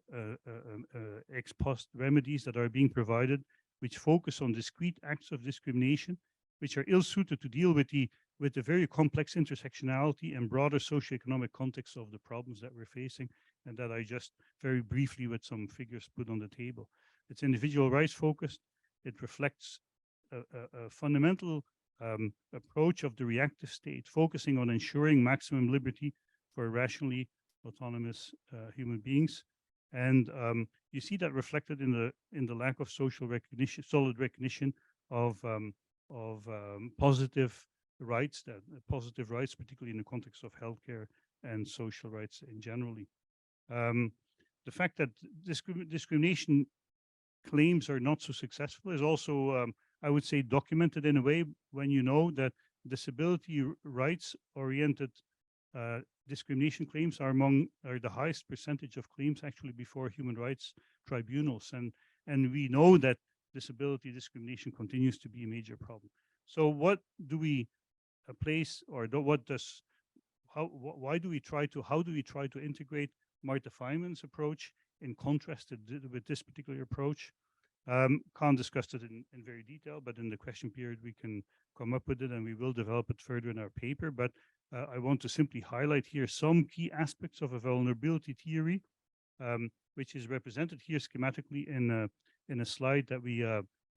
ex post remedies that are being provided, which focus on discrete acts of discrimination, which are ill-suited to deal with the very complex intersectionality and broader socioeconomic context of the problems that we're facing, and that I just very briefly with some figures put on the table. It's individual rights focused. It reflects a fundamental approach of the reactive state, focusing on ensuring maximum liberty for rationally autonomous human beings. And you see that reflected in the lack of social recognition, solid recognition of positive rights, particularly in the context of healthcare and social rights in generally. The fact that discrimination claims are not so successful is also, I would say, documented in a way when you know that disability rights oriented discrimination claims are the highest percentage of claims actually before human rights tribunals, and we know that disability discrimination continues to be a major problem. So what do we place, or how do we try to integrate Martha Feynman's approach in contrast with this particular approach? Can't discuss it in very detail, but in the question period we can come up with it, and we will develop it further in our paper. But I want to simply highlight here some key aspects of a vulnerability theory, which is represented here schematically in a slide that we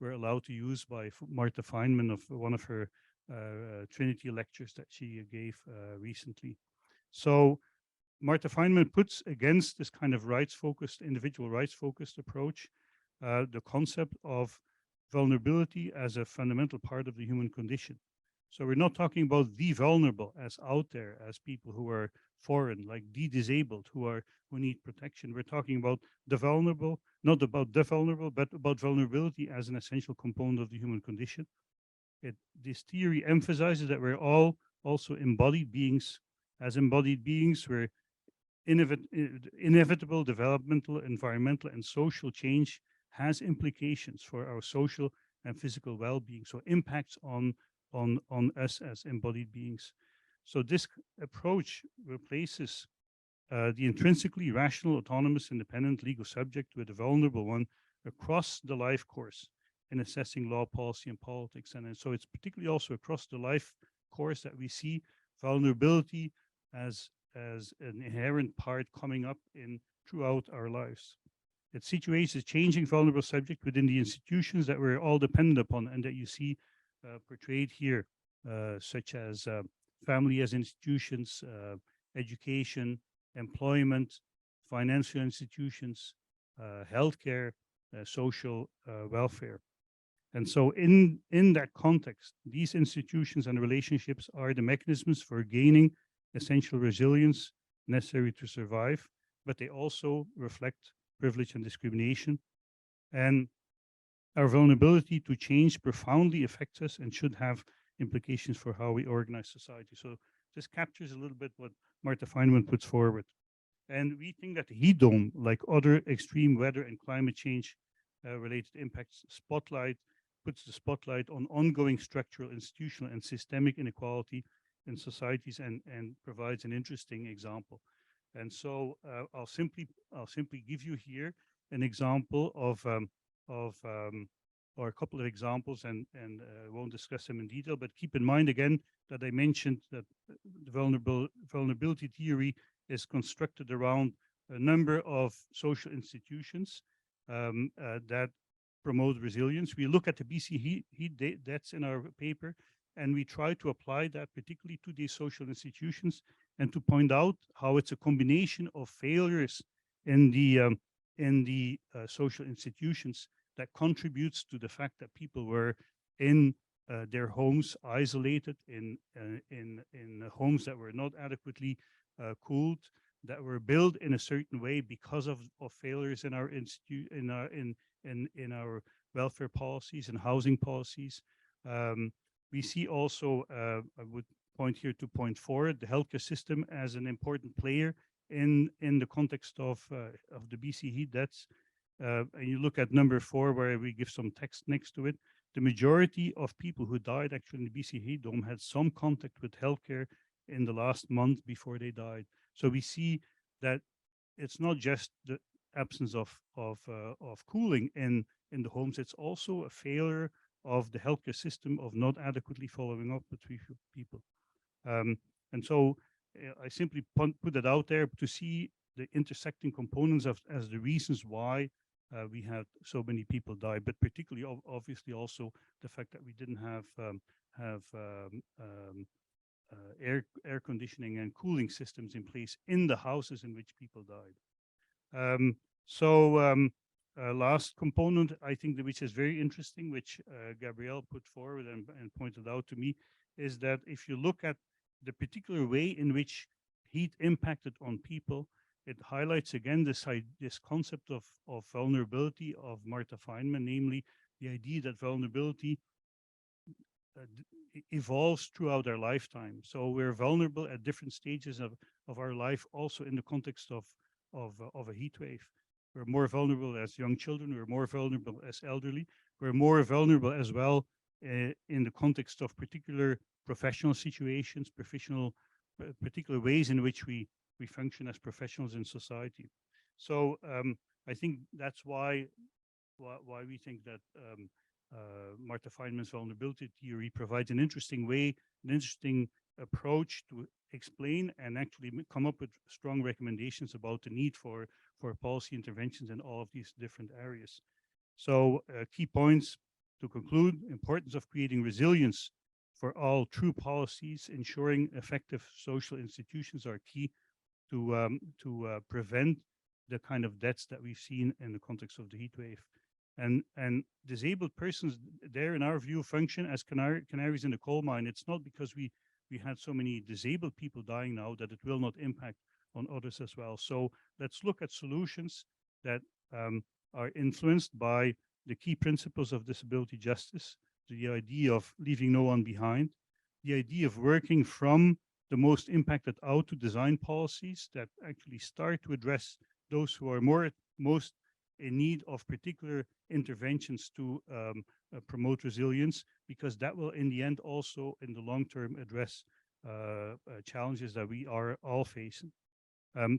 were allowed to use by Martha Feynman of one of her Trinity lectures that she gave recently. So Martha Feynman puts against this kind of rights-focused, individual rights-focused approach, the concept of vulnerability as a fundamental part of the human condition. So we're not talking about the vulnerable as out there, as people who are foreign, like the disabled, who need protection. We're talking about the vulnerable, not about the vulnerable, but about vulnerability as an essential component of the human condition. This theory emphasizes that we're all also embodied beings. As embodied beings, we're inevitable developmental, environmental, and social change has implications for our social and physical well-being, so impacts on us as embodied beings. So this approach replaces the intrinsically rational, autonomous, independent legal subject with a vulnerable one across the life course in assessing law, policy, and politics. And so it's particularly also across the life course that we see vulnerability as as an inherent part coming up in throughout our lives. It situates a changing vulnerable subject within the institutions that we're all dependent upon and that you see portrayed here, such as family as institutions, education, employment, financial institutions, healthcare, social welfare. And so in that context, these institutions and relationships are the mechanisms for gaining essential resilience necessary to survive, but they also reflect privilege and discrimination. And our vulnerability to change profoundly affects us and should have implications for how we organize society. So this captures a little bit what Martha Feynman puts forward. And we think that the heat dome, like other extreme weather and climate change related impacts, puts the spotlight on ongoing structural, institutional, and systemic inequality in societies and provides an interesting example. And so I'll simply give you here an example or a couple of examples, and won't discuss them in detail. But keep in mind again that I mentioned that the vulnerability theory is constructed around a number of social institutions that promote resilience. We look at the BC heat deaths in our paper, and we try to apply that particularly to these social institutions and to point out how it's a combination of failures in the social institutions that contributes to the fact that people were in their homes, isolated in homes that were not adequately cooled, that were built in a certain way because of failures in our in our welfare policies and housing policies. We see also, I would point here to point 4, the healthcare system as an important player in the context of the BC heat deaths. And you look at number 4, where we give some text next to it. The majority of people who died actually in the BC heat dome had some contact with healthcare in the last month before they died. So we see that it's not just the absence of cooling in the homes, it's also a failure of the healthcare system of not adequately following up with people. And so I simply put it out there to see the intersecting components as the reasons why we had so many people die, but particularly obviously also the fact that we didn't have air conditioning and cooling systems in place in the houses in which people died. Last component, I think, which is very interesting, which Gabrielle put forward and pointed out to me, is that if you look at the particular way in which heat impacted on people, it highlights again this concept of vulnerability of Martha Feynman, namely the idea that vulnerability evolves throughout our lifetime. So we're vulnerable at different stages of our life, also in the context of a heat wave. We're more vulnerable as young children, we're more vulnerable as elderly, we're more vulnerable as well in the context of particular professional situations, particular ways in which we function as professionals in society. So I think that's why we think that Martha Feynman's vulnerability theory provides an interesting way, an interesting approach to explain and actually come up with strong recommendations about the need for policy interventions in all of these different areas. So key points to conclude: importance of creating resilience for all true policies, ensuring effective social institutions are key to prevent the kind of deaths that we've seen in the context of the heat wave. And disabled persons there, in our view, function as canaries in the coal mine. It's not because we had so many disabled people dying now that it will not impact on others as well. So let's look at solutions that are influenced by the key principles of disability justice, the idea of leaving no one behind, the idea of working from the most impacted out to design policies that actually start to address those who are most in need of particular interventions to promote resilience, because that will in the end also in the long term address challenges that we are all facing.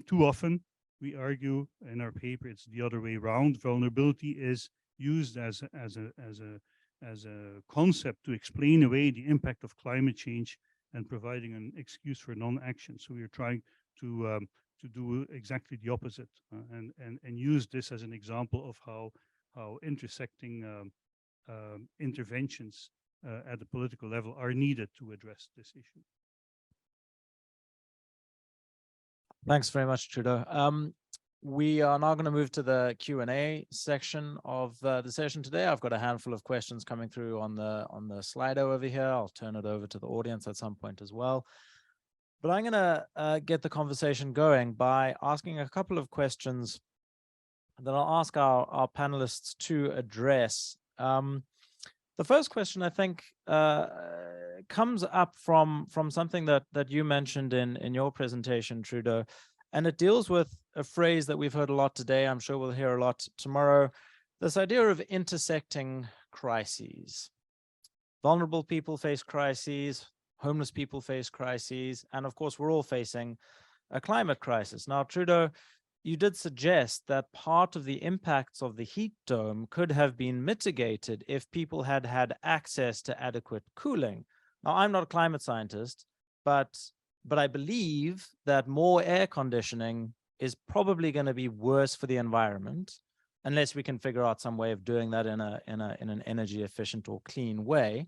Too often we argue in our paper it's the other way around. Vulnerability is used as a concept to explain away the impact of climate change and providing an excuse for non-action. So we are trying to do exactly the opposite, and use this as an example of how intersecting interventions at the political level are needed to address this issue. Thanks very much, Trudeau. We are now going to move to the Q&A section of the session today. I've got a handful of questions coming through on the Slido over here. I'll turn it over to the audience at some point as well. But I'm going to get the conversation going by asking a couple of questions that I'll ask our panelists to address. The first question, I think, comes up from something that you mentioned in your presentation, Trudeau, and it deals with a phrase that we've heard a lot today. I'm sure we'll hear a lot tomorrow. This idea of intersecting crises. Vulnerable people face crises, homeless people face crises, and of course, we're all facing a climate crisis. Now, Trudeau, you did suggest that part of the impacts of the heat dome could have been mitigated if people had had access to adequate cooling. Now, I'm not a climate scientist, but I believe that more air conditioning is probably going to be worse for the environment unless we can figure out some way of doing that in an energy efficient or clean way.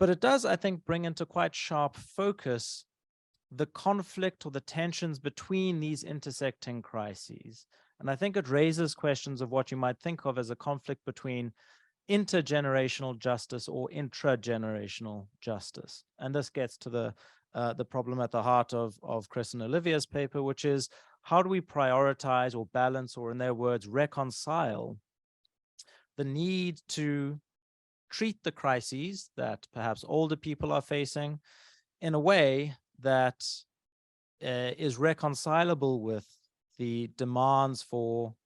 But it does, I think, bring into quite sharp focus the conflict or the tensions between these intersecting crises. And I think it raises questions of what you might think of as a conflict between intergenerational justice or intragenerational justice. And this gets to the problem at the heart of Chris and Olivia's paper, which is how do we prioritize or balance, or in their words, reconcile the need to treat the crises that perhaps older people are facing in a way that is reconcilable with the demands for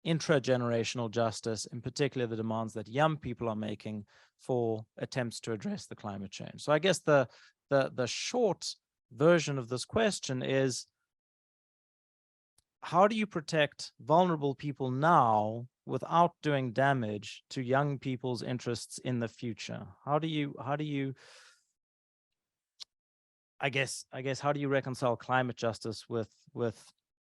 intragenerational justice, in particular the demands that young people are making for attempts to address the climate change. So I guess the short version of this question is, how do you protect vulnerable people now without doing damage to young people's interests in the future? How do you I guess how do you reconcile climate justice with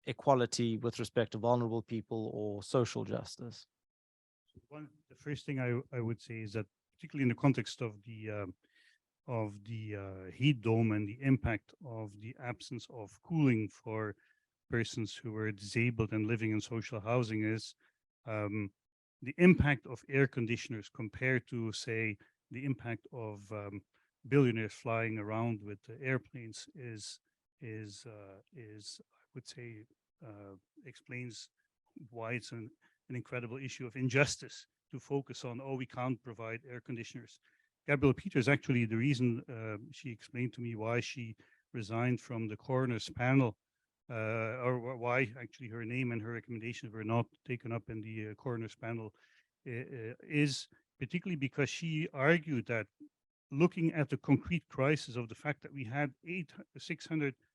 equality with respect to vulnerable people or social justice? The first thing I would say is that, particularly in the context of the heat dome and the impact of the absence of cooling for persons who were disabled and living in social housing, is the impact of air conditioners compared to, say, the impact of billionaires flying around with airplanes is I would say explains why it's an incredible issue of injustice to focus on, oh, we can't provide air conditioners. Gabrielle Peters, actually, the reason she explained to me why she resigned from the coroner's panel, or why actually her name and her recommendations were not taken up in the coroner's panel, is particularly because she argued that looking at the concrete crisis of the fact that we had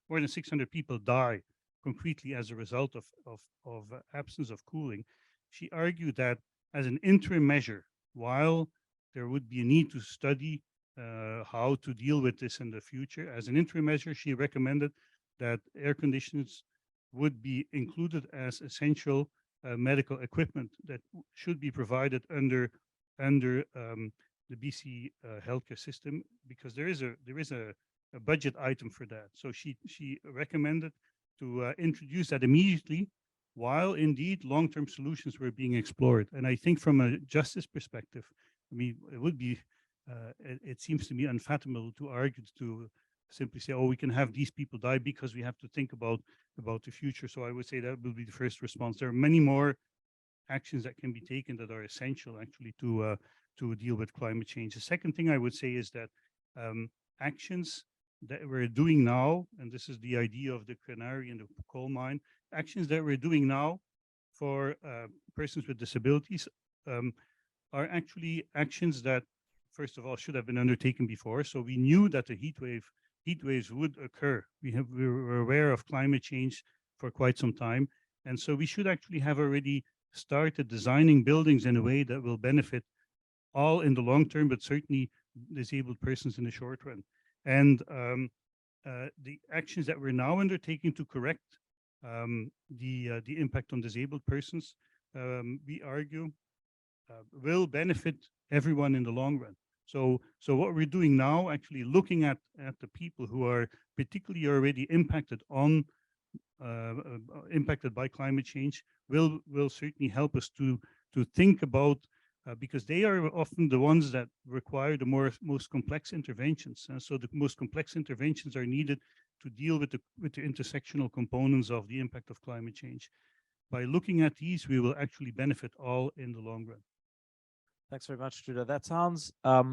more than 600 people die concretely as a result of absence of cooling, she argued that as an interim measure, while there would be a need to study how to deal with this in the future, as an interim measure, she recommended that air conditioners would be included as essential medical equipment that should be provided under the BC healthcare system, because there is a budget item for that. So she recommended to introduce that immediately, while indeed long-term solutions were being explored. And I think from a justice perspective, I mean, it would be, it seems to me unfathomable to argue to simply say, oh, we can have these people die because we have to think about the future. So I would say that will be the first response. There are many more actions that can be taken that are essential actually to deal with climate change. The second thing I would say is that actions that we're doing now, and this is the idea of the canary in the coal mine, actions that we're doing now for persons with disabilities are actually actions that, first of all, should have been undertaken before. So we knew that the heat waves would occur. We were aware of climate change for quite some time. And so we should actually have already started designing buildings in a way that will benefit all in the long term, but certainly disabled persons in the short run. And the actions that we're now undertaking to correct the impact on disabled persons, we argue, will benefit everyone in the long run. So what we're doing now, actually looking at the people who are particularly already impacted by climate change, will certainly help us to think about, because they are often the ones that require the most complex interventions. And so the most complex interventions are needed to deal with the intersectional components of the impact of climate change. By looking at these, we will actually benefit all in the long run. Thanks very much, Trudeau. That sounds a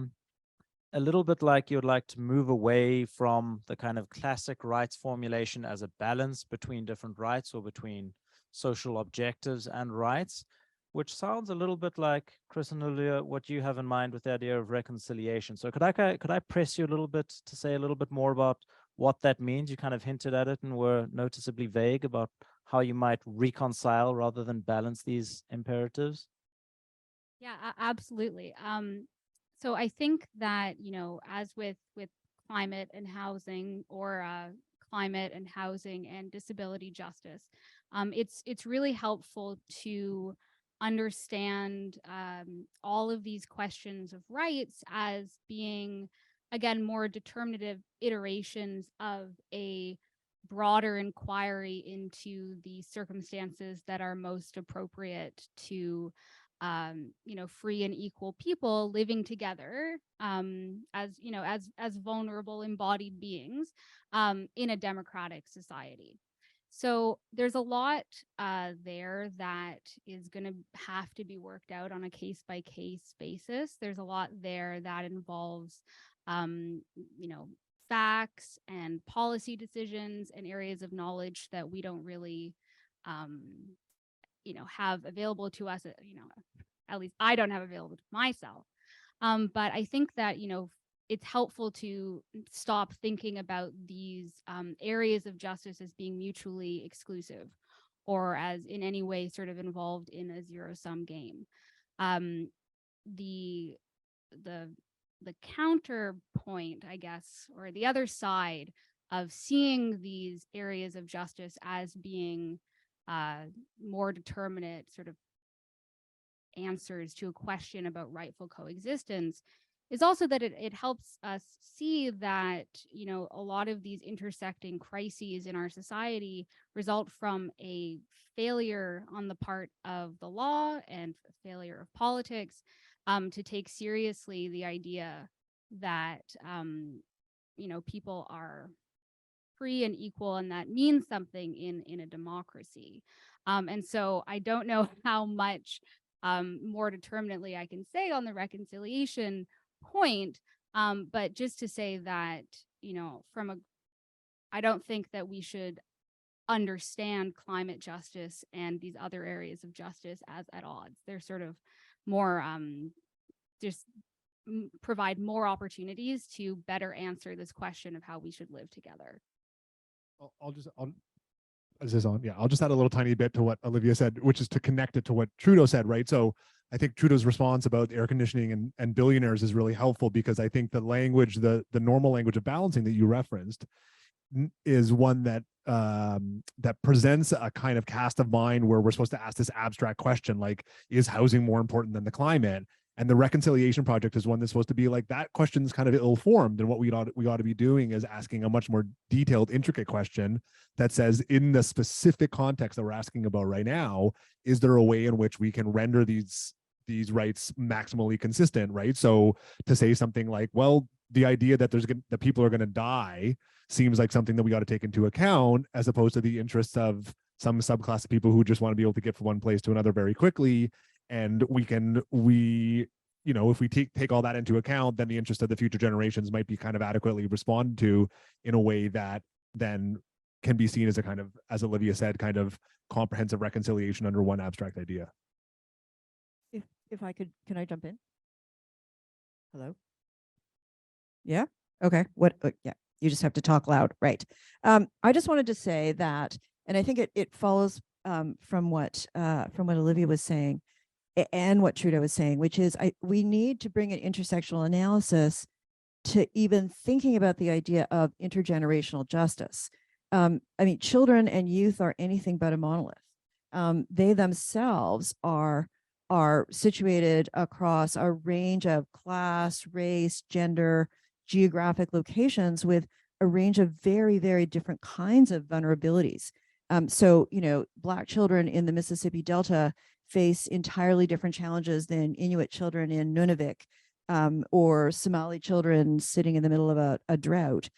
little bit like you'd like to move away from the kind of classic rights formulation as a balance between different rights or between social objectives and rights, which sounds a little bit like, Chris and Olivia, what you have in mind with the idea of reconciliation. So could I press you a little bit to say a little bit more about what that means? You kind of hinted at it and were noticeably vague about how you might reconcile rather than balance these imperatives. Yeah, absolutely. So I think that, you know, as with climate and housing, or climate and housing and disability justice, it's really helpful to understand all of these questions of rights as being, again, more determinative iterations of a broader inquiry into the circumstances that are most appropriate to you know, free and equal people living together as, you know, as vulnerable embodied beings in a democratic society. So there's a lot there that is going to have to be worked out on a case-by-case basis. There's a lot there that involves, you know, facts and policy decisions and areas of knowledge that we don't really you know, have available to us, you know, at least I don't have available to myself. But I think that, you know, it's helpful to stop thinking about these areas of justice as being mutually exclusive or as in any way sort of involved in a zero-sum game. The counterpoint, I guess, or the other side of seeing these areas of justice as being more determinate sort of answers to a question about rightful coexistence is also that it helps us see that, you know, a lot of these intersecting crises in our society result from a failure on the part of the law and failure of politics to take seriously the idea that, you know, people are free and equal, and that means something in a democracy. And so I don't know how much more determinately I can say on the reconciliation point, but just to say that, you know, I don't think that we should understand climate justice and these other areas of justice as at odds. They're sort of more just provide more opportunities to better answer this question of how we should live together. Is this on? Yeah, I'll just add a little tiny bit to what Olivia said, which is to connect it to what Trudeau said, right? So I think Trudeau's response about air conditioning and billionaires is really helpful, because I think the language, the normal language of balancing that you referenced is one that that presents a kind of cast of mind where we're supposed to ask this abstract question, like, is housing more important than the climate? And the Reconciliation Project is one that's supposed to be like, that question's kind of ill-formed, and what we ought to be doing is asking a much more detailed, intricate question that says, in the specific context that we're asking about right now, is there a way in which we can render these rights maximally consistent, right? So to say something like, well, the idea that that people are going to die seems like something that we got to take into account, as opposed to the interests of some subclass of people who just want to be able to get from one place to another very quickly. And you know, if we take all that into account, then the interest of the future generations might be kind of adequately responded to in a way that then can be seen as a kind of, as Olivia said, kind of comprehensive reconciliation under one abstract idea. If I could, can I jump in? Hello? Yeah? Okay. Yeah, you just have to talk loud, right? I just wanted to say that, and I think it follows from what Olivia was saying and what Trudeau was saying, which is we need to bring an intersectional analysis to even thinking about the idea of intergenerational justice. I mean, children and youth are anything but a monolith. They themselves are situated across a range of class, race, gender, geographic locations with a range of very, very different kinds of vulnerabilities. So, you know, Black children in the Mississippi Delta face entirely different challenges than Inuit children in Nunavik, or Somali children sitting in the middle of a drought,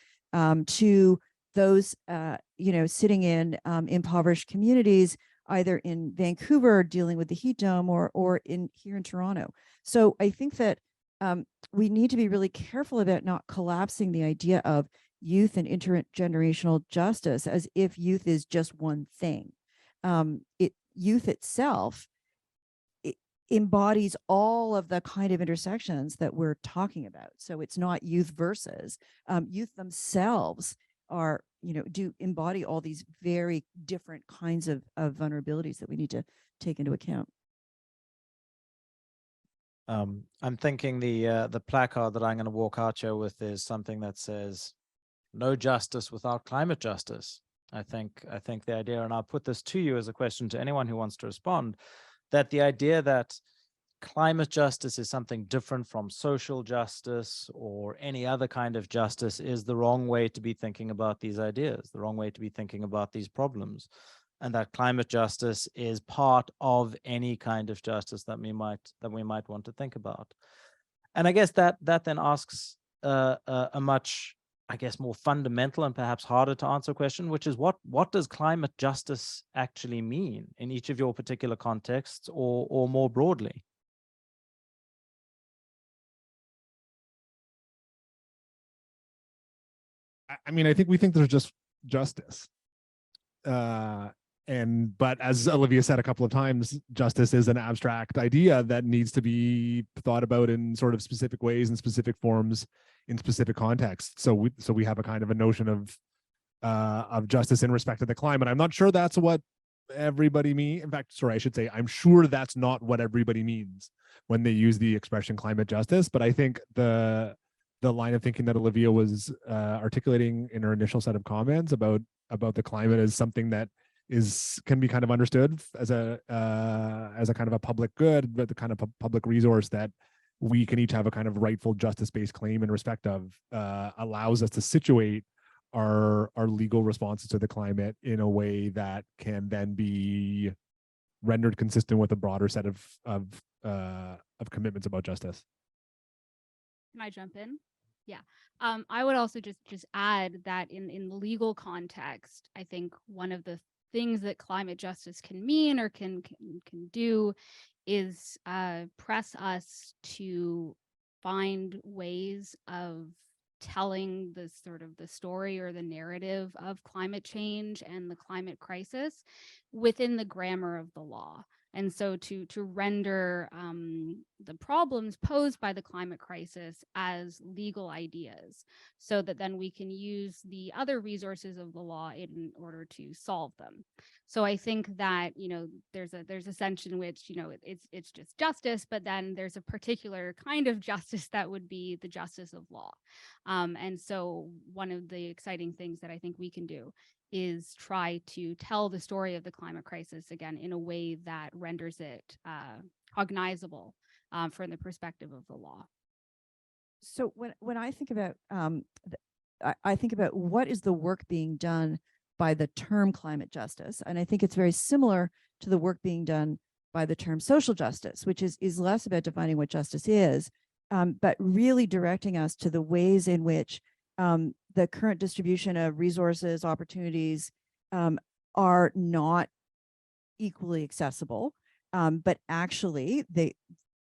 to those, you know, sitting in impoverished communities, either in Vancouver dealing with the heat dome or here in Toronto. So I think that we need to be really careful about not collapsing the idea of youth and intergenerational justice as if youth is just one thing. Youth itself embodies all of the kind of intersections that we're talking about. So it's not youth versus. Youth themselves are, you know, do embody all these very different kinds of vulnerabilities that we need to take into account. I'm thinking the placard that I'm going to walk out here with is something that says, "No justice without climate justice." I think the idea, and I'll put this to you as a question to anyone who wants to respond, that the idea that climate justice is something different from social justice or any other kind of justice is the wrong way to be thinking about these ideas, the wrong way to be thinking about these problems, and that climate justice is part of any kind of justice that we might want to think about. And I guess that then asks a much, I guess, more fundamental and perhaps harder to answer question, which is what does climate justice actually mean in each of your particular contexts, or more broadly? I mean, I think we think there's just justice. But as Olivia said a couple of times, justice is an abstract idea that needs to be thought about in sort of specific ways and specific forms in specific contexts. So we have a kind of a notion of justice in respect to the climate. I'm not sure that's what everybody means. In fact, sorry, I should say, I'm sure that's not what everybody means when they use the expression climate justice. But I think the line of thinking that Olivia was articulating in her initial set of comments about the climate is something that can be kind of understood as a kind of a public good, but the kind of public resource that we can each have a kind of rightful justice-based claim in respect of, allows us to situate our legal responses to the climate in a way that can then be rendered consistent with a broader set of commitments about justice. Can I jump in? Yeah. I would also just add that in the legal context, I think one of the things that climate justice can mean or can do is press us to find ways of telling the sort of the story or the narrative of climate change and the climate crisis within the grammar of the law. And so to render the problems posed by the climate crisis as legal ideas, so that then we can use the other resources of the law in order to solve them. So I think that, you know, there's a sense in which, you know, it's just justice, but then there's a particular kind of justice that would be the justice of law. And so one of the exciting things that I think we can do is try to tell the story of the climate crisis again in a way that renders it cognizable from the perspective of the law. So when I think about I think about what is the work being done by the term climate justice, and I think it's very similar to the work being done by the term social justice, which is less about defining what justice is, but really directing us to the ways in which the current distribution of resources, opportunities are not equally accessible, but actually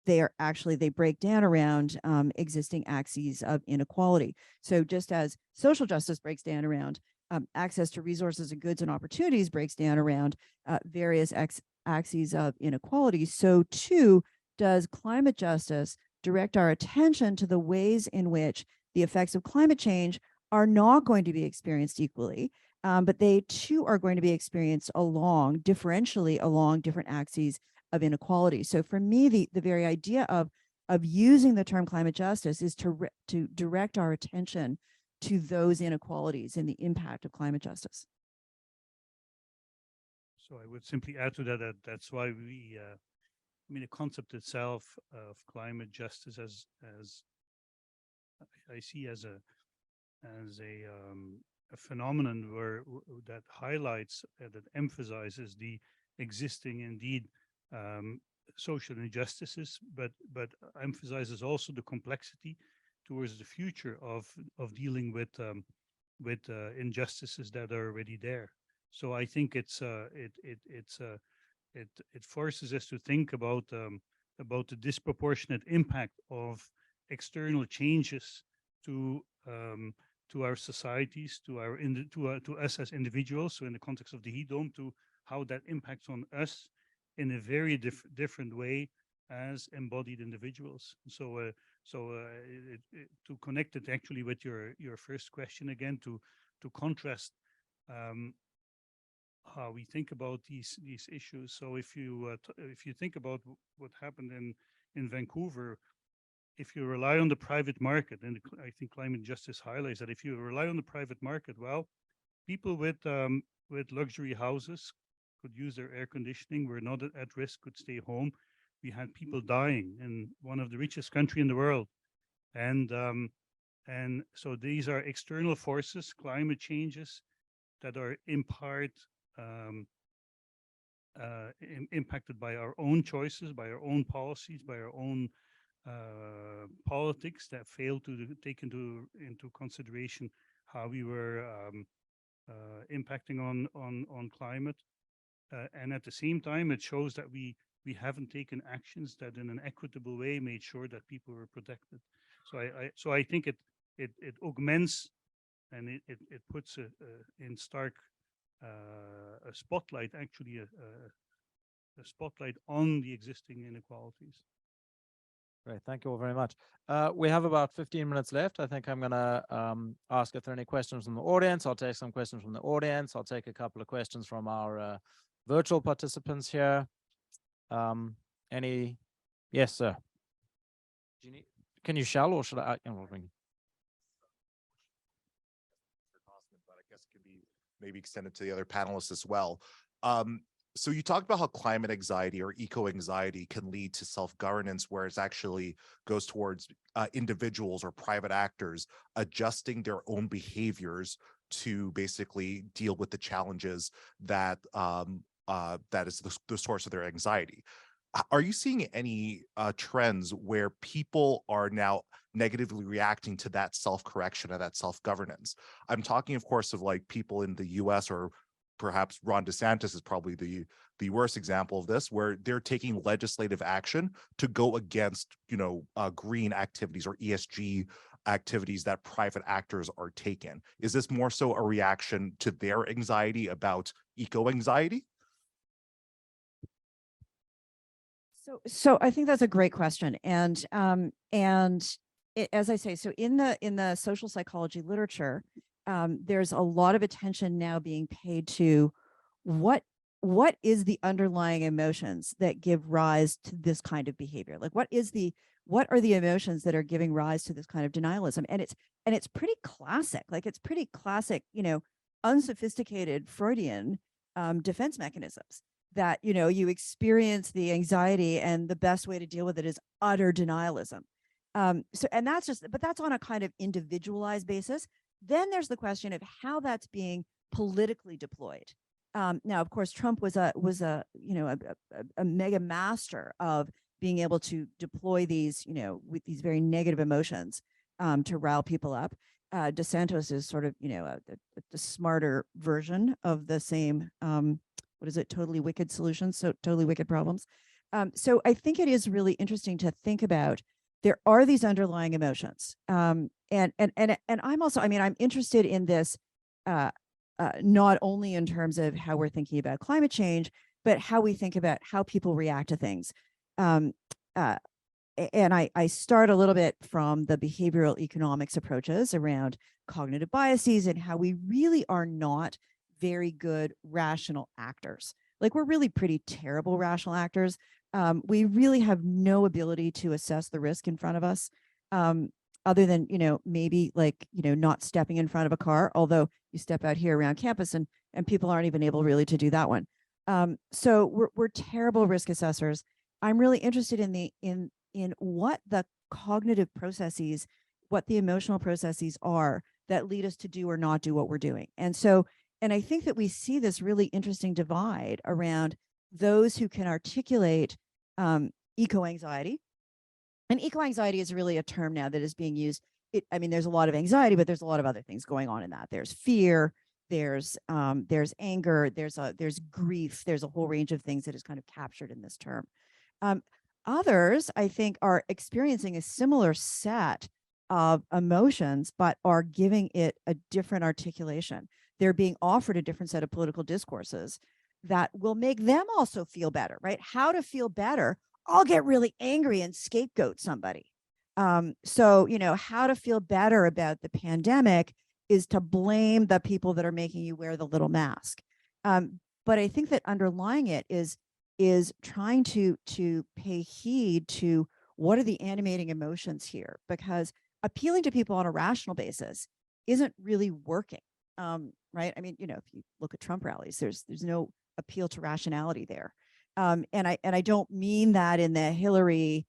they break down around existing axes of inequality. So just as social justice breaks down around access to resources and goods and opportunities breaks down around various axes of inequality, so too does climate justice direct our attention to the ways in which the effects of climate change are not going to be experienced equally, but they too are going to be experienced differentially along different axes of inequality. So for me, the very idea of of using the term climate justice is to direct our attention to those inequalities and the impact of climate justice. So I would simply add to that that that's why we, I mean, the concept itself of climate justice as I see as a phenomenon where that highlights that emphasizes the existing indeed social injustices, but emphasizes also the complexity towards the future of dealing with injustices that are already there. So I think it forces us to think about the disproportionate impact of external changes to our societies, to us as individuals. So in the context of the heat dome, to how that impacts on us in a very different way as embodied individuals. So to connect it actually with your first question again, to contrast how we think about these issues. So if you think about what happened in Vancouver, if you rely on the private market, and I think climate justice highlights that if you rely on the private market, well, people with luxury houses could use their air conditioning, were not at risk, could stay home. We had people dying in one of the richest countries in the world, and so these are external forces, climate changes, that are in part impacted by our own choices, by our own policies, by our own politics that fail to take into consideration how we were impacting on climate, and at the same time it shows that we haven't taken actions that in an equitable way made sure that people were protected. So I think it augments and it puts in stark a spotlight, actually a spotlight on the existing inequalities. Great, thank you all very much. We have about 15 minutes left. I think I'm going to ask if there are any questions from the audience. I'll take some questions from the audience. I'll take a couple of questions from our virtual participants here. Any? Yes, sir. Do you need? Can you shall or should I? I'll bring. But I guess it can be maybe extended to the other panelists as well. So you talked about how climate anxiety or eco-anxiety can lead to self-governance, where it actually goes towards individuals or private actors adjusting their own behaviors to basically deal with the challenges that that is the source of their anxiety. Are you seeing any trends where people are now negatively reacting to that self-correction or that self-governance? I'm talking, of course, of like people in the US, or perhaps Ron DeSantis is probably the worst example of this, where they're taking legislative action to go against, green activities or ESG activities that private actors are taking. Is this more so a reaction to their anxiety about eco-anxiety? So I think that's a great question, and as I say, so in the social psychology literature, there's a lot of attention now being paid to what is the underlying emotions that give rise to this kind of behavior. Like what are the emotions that are giving rise to this kind of denialism? And it's pretty classic. Like it's pretty classic, unsophisticated Freudian defense mechanisms that, you experience the anxiety and the best way to deal with it is utter denialism. And that's on a kind of individualized basis. Then there's the question of how that's being politically deployed. Now, of course, Trump was a mega master of being able to deploy these, with these very negative emotions to rile people up. DeSantis is sort of, the smarter version of the same, totally wicked solutions, so totally wicked problems. So I think it is really interesting to think about, there are these underlying emotions. And I'm also, I'm interested in this, not only in terms of how we're thinking about climate change, but how we think about how people react to things. And I start a little bit from the behavioral economics approaches around cognitive biases and how we really are not very good rational actors. Like we're really pretty terrible rational actors. we really have no ability to assess the risk in front of us, other than, maybe like, not stepping in front of a car, although you step out here around campus and people aren't even able really to do that one. So we're terrible risk assessors. I'm really interested in what the cognitive processes, what the emotional processes are that lead us to do or not do what we're doing. And I think that we see this really interesting divide around those who can articulate eco-anxiety. And eco-anxiety is really a term now that is being used. There's a lot of anxiety, but there's a lot of other things going on in that. There's fear, there's anger, there's grief, there's a whole range of things that is kind of captured in this term. Others, I think, are experiencing a similar set of emotions, but are giving it a different articulation. They're being offered a different set of political discourses that will make them also feel better, right? How to feel better. I'll get really angry and scapegoat somebody. So, how to feel better about the pandemic is to blame the people that are making you wear the little mask. But I think that underlying it is trying to pay heed to what are the animating emotions here, because appealing to people on a rational basis isn't really working, right? If you look at Trump rallies, there's no appeal to rationality there. And I don't mean that in the Hillary,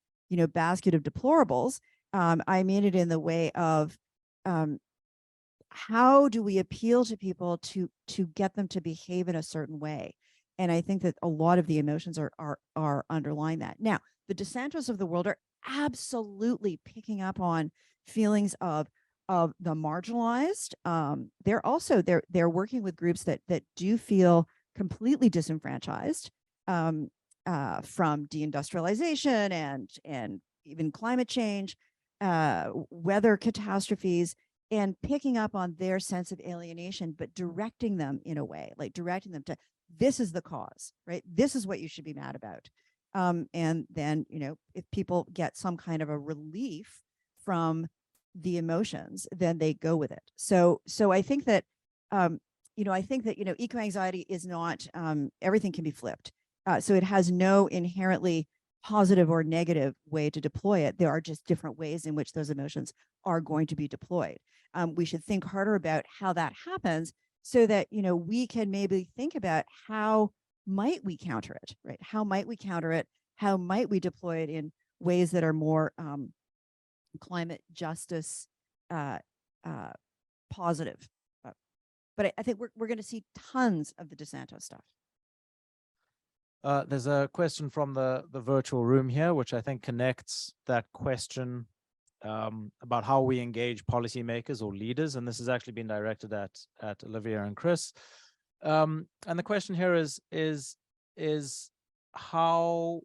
basket of deplorables. I mean it in the way of how do we appeal to people to get them to behave in a certain way? And I think that a lot of the emotions are underlying that. Now, the DeSantos of the world are absolutely picking up on feelings of the marginalized. They're working with groups that do feel completely disenfranchised from deindustrialization and even climate change, weather catastrophes, and picking up on their sense of alienation, but directing them in a way, like directing them to, this is the cause, right? This is what you should be mad about. And then, if people get some kind of a relief from the emotions, then they go with it. So I think that, eco-anxiety is not, everything can be flipped. So it has no inherently positive or negative way to deploy it. There are just different ways in which those emotions are going to be deployed. We should think harder about how that happens so that, we can maybe think about how might we counter it, right? How might we counter it? How might we deploy it in ways that are more climate justice positive? But I think we're going to see tons of the DeSantis stuff. There's a question from the virtual room here, which I think connects that question about how we engage policymakers or leaders. And this has actually been directed at Olivia and Chris. And the question here is how,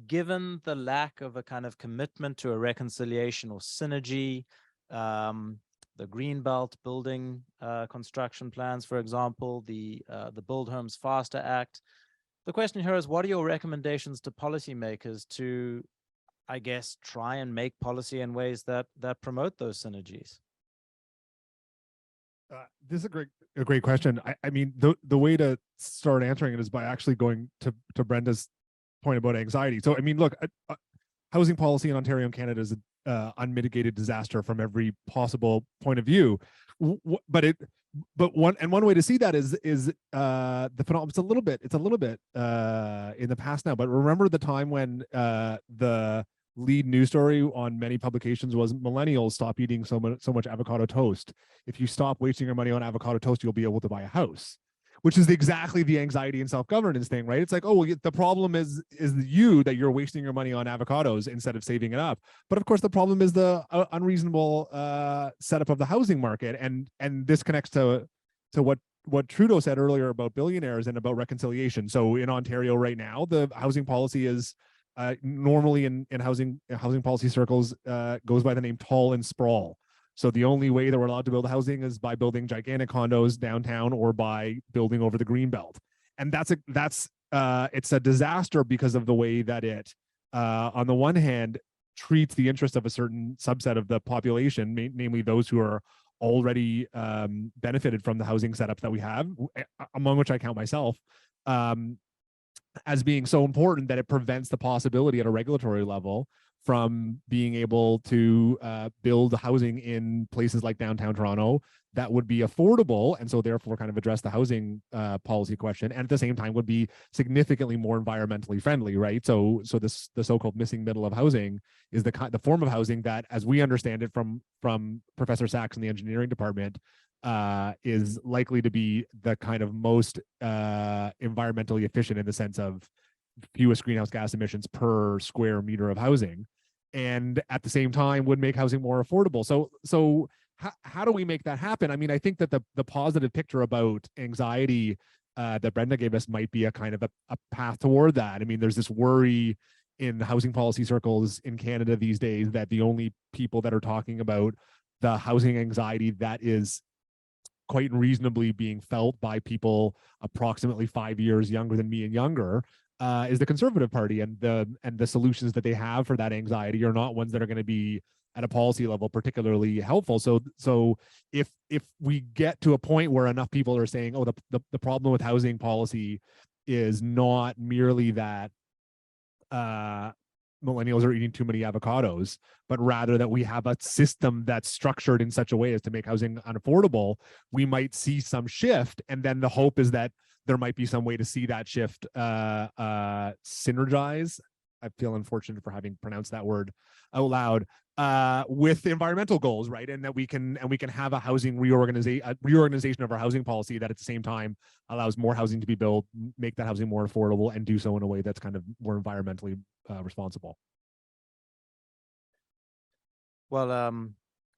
given the lack of a kind of commitment to a reconciliation or synergy, the Greenbelt building construction plans, for example, the Build Homes Faster Act. The question here is, what are your recommendations to policymakers to, I guess, try and make policy in ways that promote those synergies? This is a great question. I mean, the way to start answering it is by actually going to Brenda's point about anxiety. So, I mean, look, housing policy in Ontario and Canada is an unmitigated disaster from every possible point of view. But one way to see that is the phenomenon. It's a little bit in the past now. But remember the time when the lead news story on many publications was millennials stop eating so much avocado toast. If you stop wasting your money on avocado toast, you'll be able to buy a house, which is exactly the anxiety and self-governance thing, right? It's like, oh, well, the problem is you, that you're wasting your money on avocados instead of saving it up. But of course, the problem is the unreasonable setup of the housing market. And this connects to what Trudeau said earlier about billionaires and about reconciliation. So in Ontario right now, the housing policy is normally in housing policy circles goes by the name tall and sprawl. So the only way that we're allowed to build housing is by building gigantic condos downtown or by building over the Greenbelt. And it's a disaster because of the way that it, on the one hand, treats the interest of a certain subset of the population, namely those who are already benefited from the housing setup that we have, among which I count myself. as being so important that it prevents the possibility at a regulatory level from being able to build housing in places like downtown Toronto that would be affordable, and so therefore kind of address the housing policy question, and at the same time would be significantly more environmentally friendly, right? So the so-called missing middle of housing is the form of housing that, as we understand it from Professor Sachs in the engineering department, is likely to be the kind of most environmentally efficient in the sense of fewest greenhouse gas emissions per square meter of housing, and at the same time would make housing more affordable. So how do we make that happen? I mean, I think that the positive picture about anxiety that Brenda gave us might be a kind of a path toward that. I mean, there's this worry in housing policy circles in Canada these days that the only people that are talking about the housing anxiety that is quite reasonably being felt by people approximately 5 years younger than me and younger is the Conservative Party, and the solutions that they have for that anxiety are not ones that are going to be at a policy level particularly helpful. So if we get to a point where enough people are saying, oh, the problem with housing policy is not merely that millennials are eating too many avocados, but rather that we have a system that's structured in such a way as to make housing unaffordable, we might see some shift. And then the hope is that there might be some way to see that shift synergize. I feel unfortunate for having pronounced that word out loud with environmental goals, right? And that we can have a housing reorganization of our housing policy that at the same time allows more housing to be built, make that housing more affordable, and do so in a way that's kind of more environmentally responsible. Well,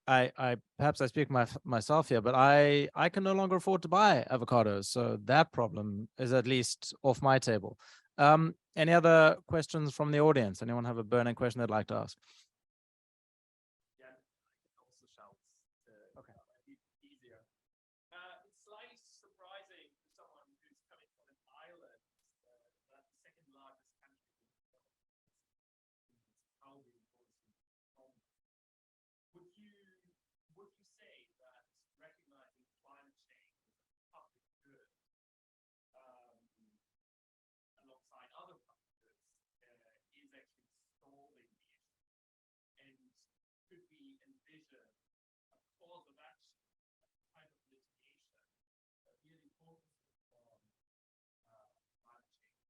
I perhaps I speak myself here, but I can no longer afford to buy avocados, so that problem is at least off my table. Any other questions from the audience? Anyone have a burning question they'd like to ask? Okay. It's slightly surprising for someone who's coming from an island that the second largest country in the world housing policy. Would you say that recognizing climate change as a public good alongside other public goods is actually solving the issue? And could we envision a cause of action, a kind of litigation that really focuses on climate change?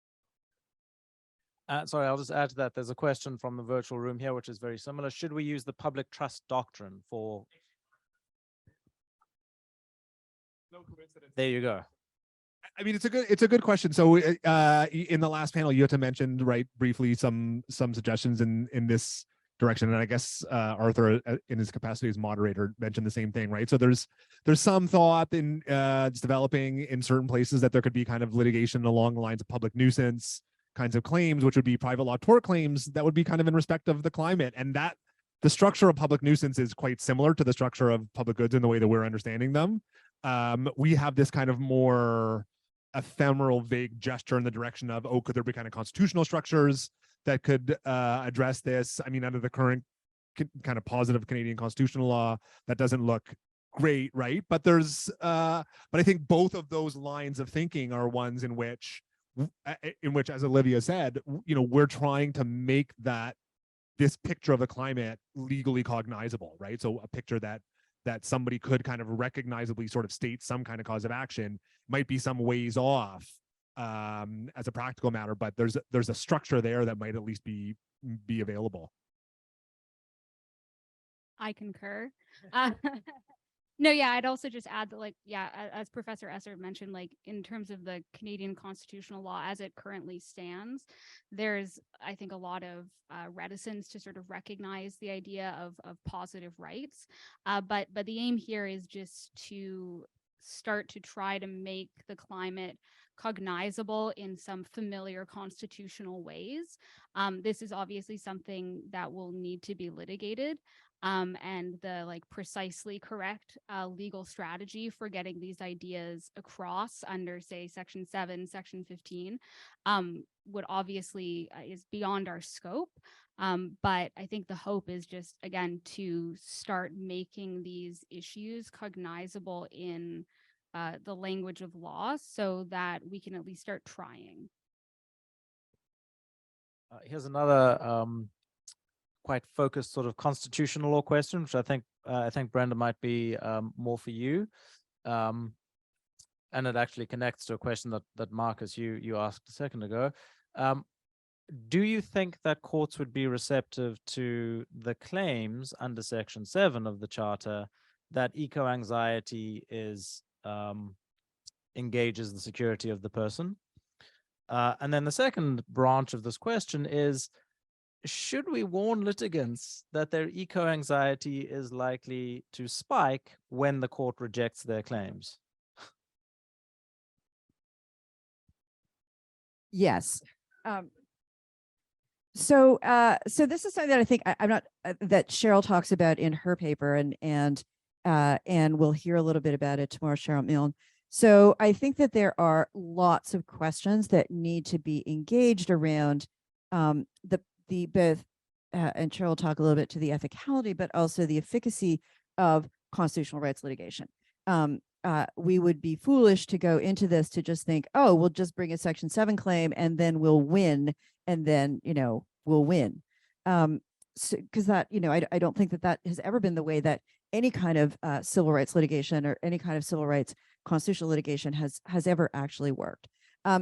Sorry, I'll just add to that. There's a question from the virtual room here, which is very similar. Should we use the public trust doctrine for? No coincidence. There you go. I mean, it's a good question. So in the last panel, you had to mention, right, briefly some suggestions in this direction, and I guess Arthur, in his capacity as moderator, mentioned the same thing, right? So there's some thought in it's developing in certain places that there could be kind of litigation along the lines of public nuisance kinds of claims, which would be private law tort claims that would be kind of in respect of the climate, and that the structure of public nuisance is quite similar to the structure of public goods in the way that we're understanding them. We have this kind of more ephemeral, vague gesture in the direction of, oh, could there be kind of constitutional structures that could address this? I mean, under the current kind of positive Canadian constitutional law, that doesn't look great, right? But but I think both of those lines of thinking are ones in which, as Olivia said, we're trying to make this picture of the climate legally cognizable, right? So a picture that somebody could kind of recognizably sort of state some kind of cause of action might be some ways off as a practical matter, but there's a structure there that might at least be available. I concur. No, yeah, I'd also just add that, like, yeah, as Professor Essert mentioned, like, in terms of the Canadian constitutional law as it currently stands, there's, I think, a lot of reticence to sort of recognize the idea of positive rights. But the aim here is just to start to try to make the climate cognizable in some familiar constitutional ways. This is obviously something that will need to be litigated. And the precisely correct legal strategy for getting these ideas across under, say, Section 7, Section 15 would obviously is beyond our scope. But I think the hope is just, again, to start making these issues cognizable in the language of law so that we can at least start trying. Here's another quite focused sort of constitutional law question, which I think Brenda might be more for you. And it actually connects to a question that Marcus, you asked a second ago. Do you think that courts would be receptive to the claims under Section 7 of the Charter that eco-anxiety is engages the security of the person? And then the second branch of this question is, should we warn litigants that their eco-anxiety is likely to spike when the court rejects their claims? Yes. So this is something that I think I'm not that Cheryl talks about in her paper, and we'll hear a little bit about it tomorrow, Cheryl Milne. So I think that there are lots of questions that need to be engaged around the both, and Cheryl will talk a little bit to the ethicality, but also the efficacy of constitutional rights litigation. We would be foolish to go into this to just think, oh, we'll just bring a Section 7 claim and then we'll win, and then, we'll win. Because that, I don't think that has ever been the way that any kind of civil rights litigation or any kind of civil rights constitutional litigation has ever actually worked.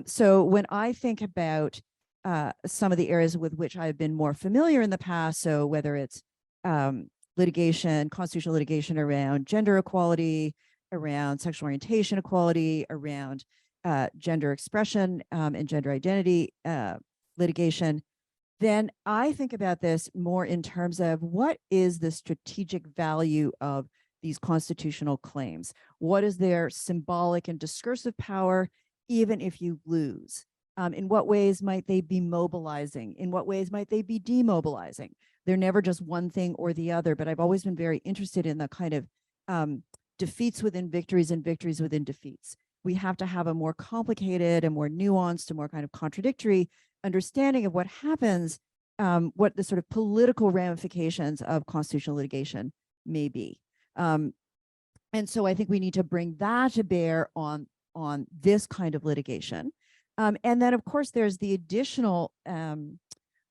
So when I think about some of the areas with which I've been more familiar in the past, so whether it's litigation, constitutional litigation around gender equality, around sexual orientation equality, around gender expression and gender identity litigation, then I think about this more in terms of what is the strategic value of these constitutional claims? What is their symbolic and discursive power, even if you lose? In what ways might they be mobilizing? In what ways might they be demobilizing? They're never just one thing or the other, but I've always been very interested in the kind of defeats within victories and victories within defeats. We have to have a more complicated and more nuanced and more kind of contradictory understanding of what happens, what the sort of political ramifications of constitutional litigation may be. And so I think we need to bring that to bear on this kind of litigation. And then, of course, there's the additional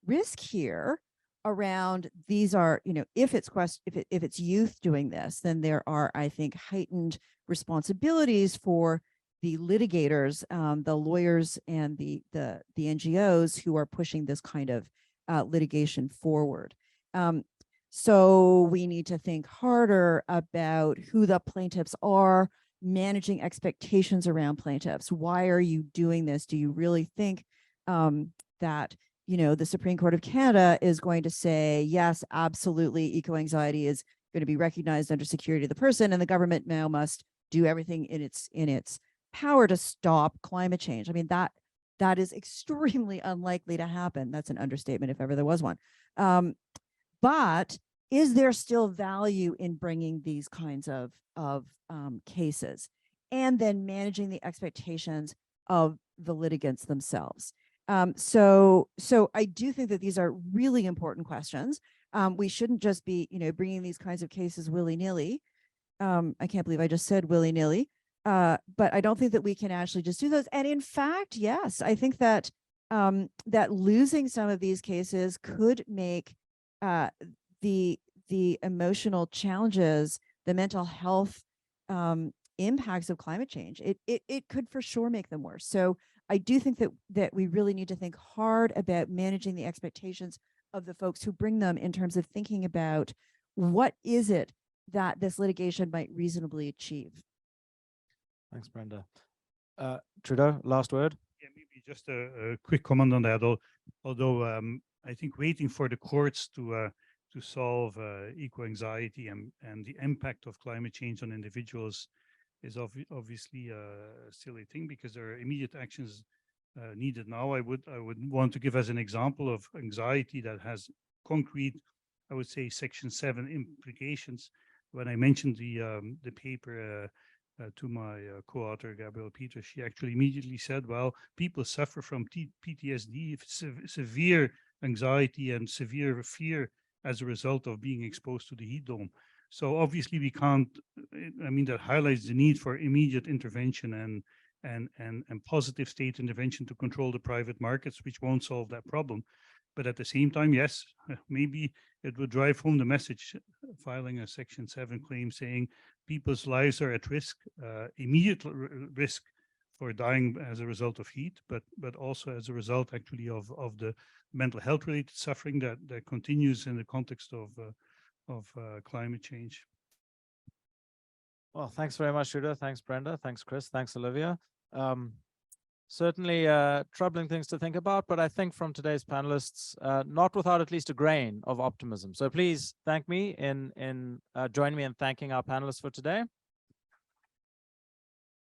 risk here around these are, if it's youth doing this, then there are, I think, heightened responsibilities for the litigators, the lawyers, and the NGOs who are pushing this kind of litigation forward. So we need to think harder about who the plaintiffs are, managing expectations around plaintiffs. Why are you doing this? Do you really think that the Supreme Court of Canada is going to say, yes, absolutely, eco-anxiety is going to be recognized under security of the person, and the government now must do everything in its power to stop climate change? I mean, that is extremely unlikely to happen. That's an understatement if ever there was one. But is there still value in bringing these kinds of cases, and then managing the expectations of the litigants themselves? So I do think that these are really important questions. We shouldn't just be, bringing these kinds of cases willy-nilly. I can't believe I just said willy-nilly, but I don't think that we can actually just do those. And in fact, yes, I think that that losing some of these cases could make the emotional challenges, the mental health impacts of climate change, it could for sure make them worse. So I do think that we really need to think hard about managing the expectations of the folks who bring them, in terms of thinking about what is it that this litigation might reasonably achieve. Thanks, Brenda. Trudeau, last word. Yeah, maybe just a quick comment on that. Although I think waiting for the courts to solve eco-anxiety and the impact of climate change on individuals is obviously a silly thing, because there are immediate actions needed now. I would want to give as an example of anxiety that has concrete, I would say, Section 7 implications. When I mentioned the paper to my co-author Gabrielle Peters, she actually immediately said, well, people suffer from PTSD, severe anxiety and severe fear as a result of being exposed to the heat dome. So obviously we can't, that highlights the need for immediate intervention and positive state intervention to control the private markets, which won't solve that problem. But at the same time, yes, maybe it would drive home the message, filing a Section 7 claim saying people's lives are at risk, immediate risk for dying as a result of heat, but also as a result actually of the mental health related suffering that continues in the context of climate change. Well, thanks very much, Judah. Thanks, Brenda. Thanks, Chris. Thanks, Olivia. Certainly troubling things to think about, but I think from today's panelists, not without at least a grain of optimism. So please thank me join me in thanking our panelists for today.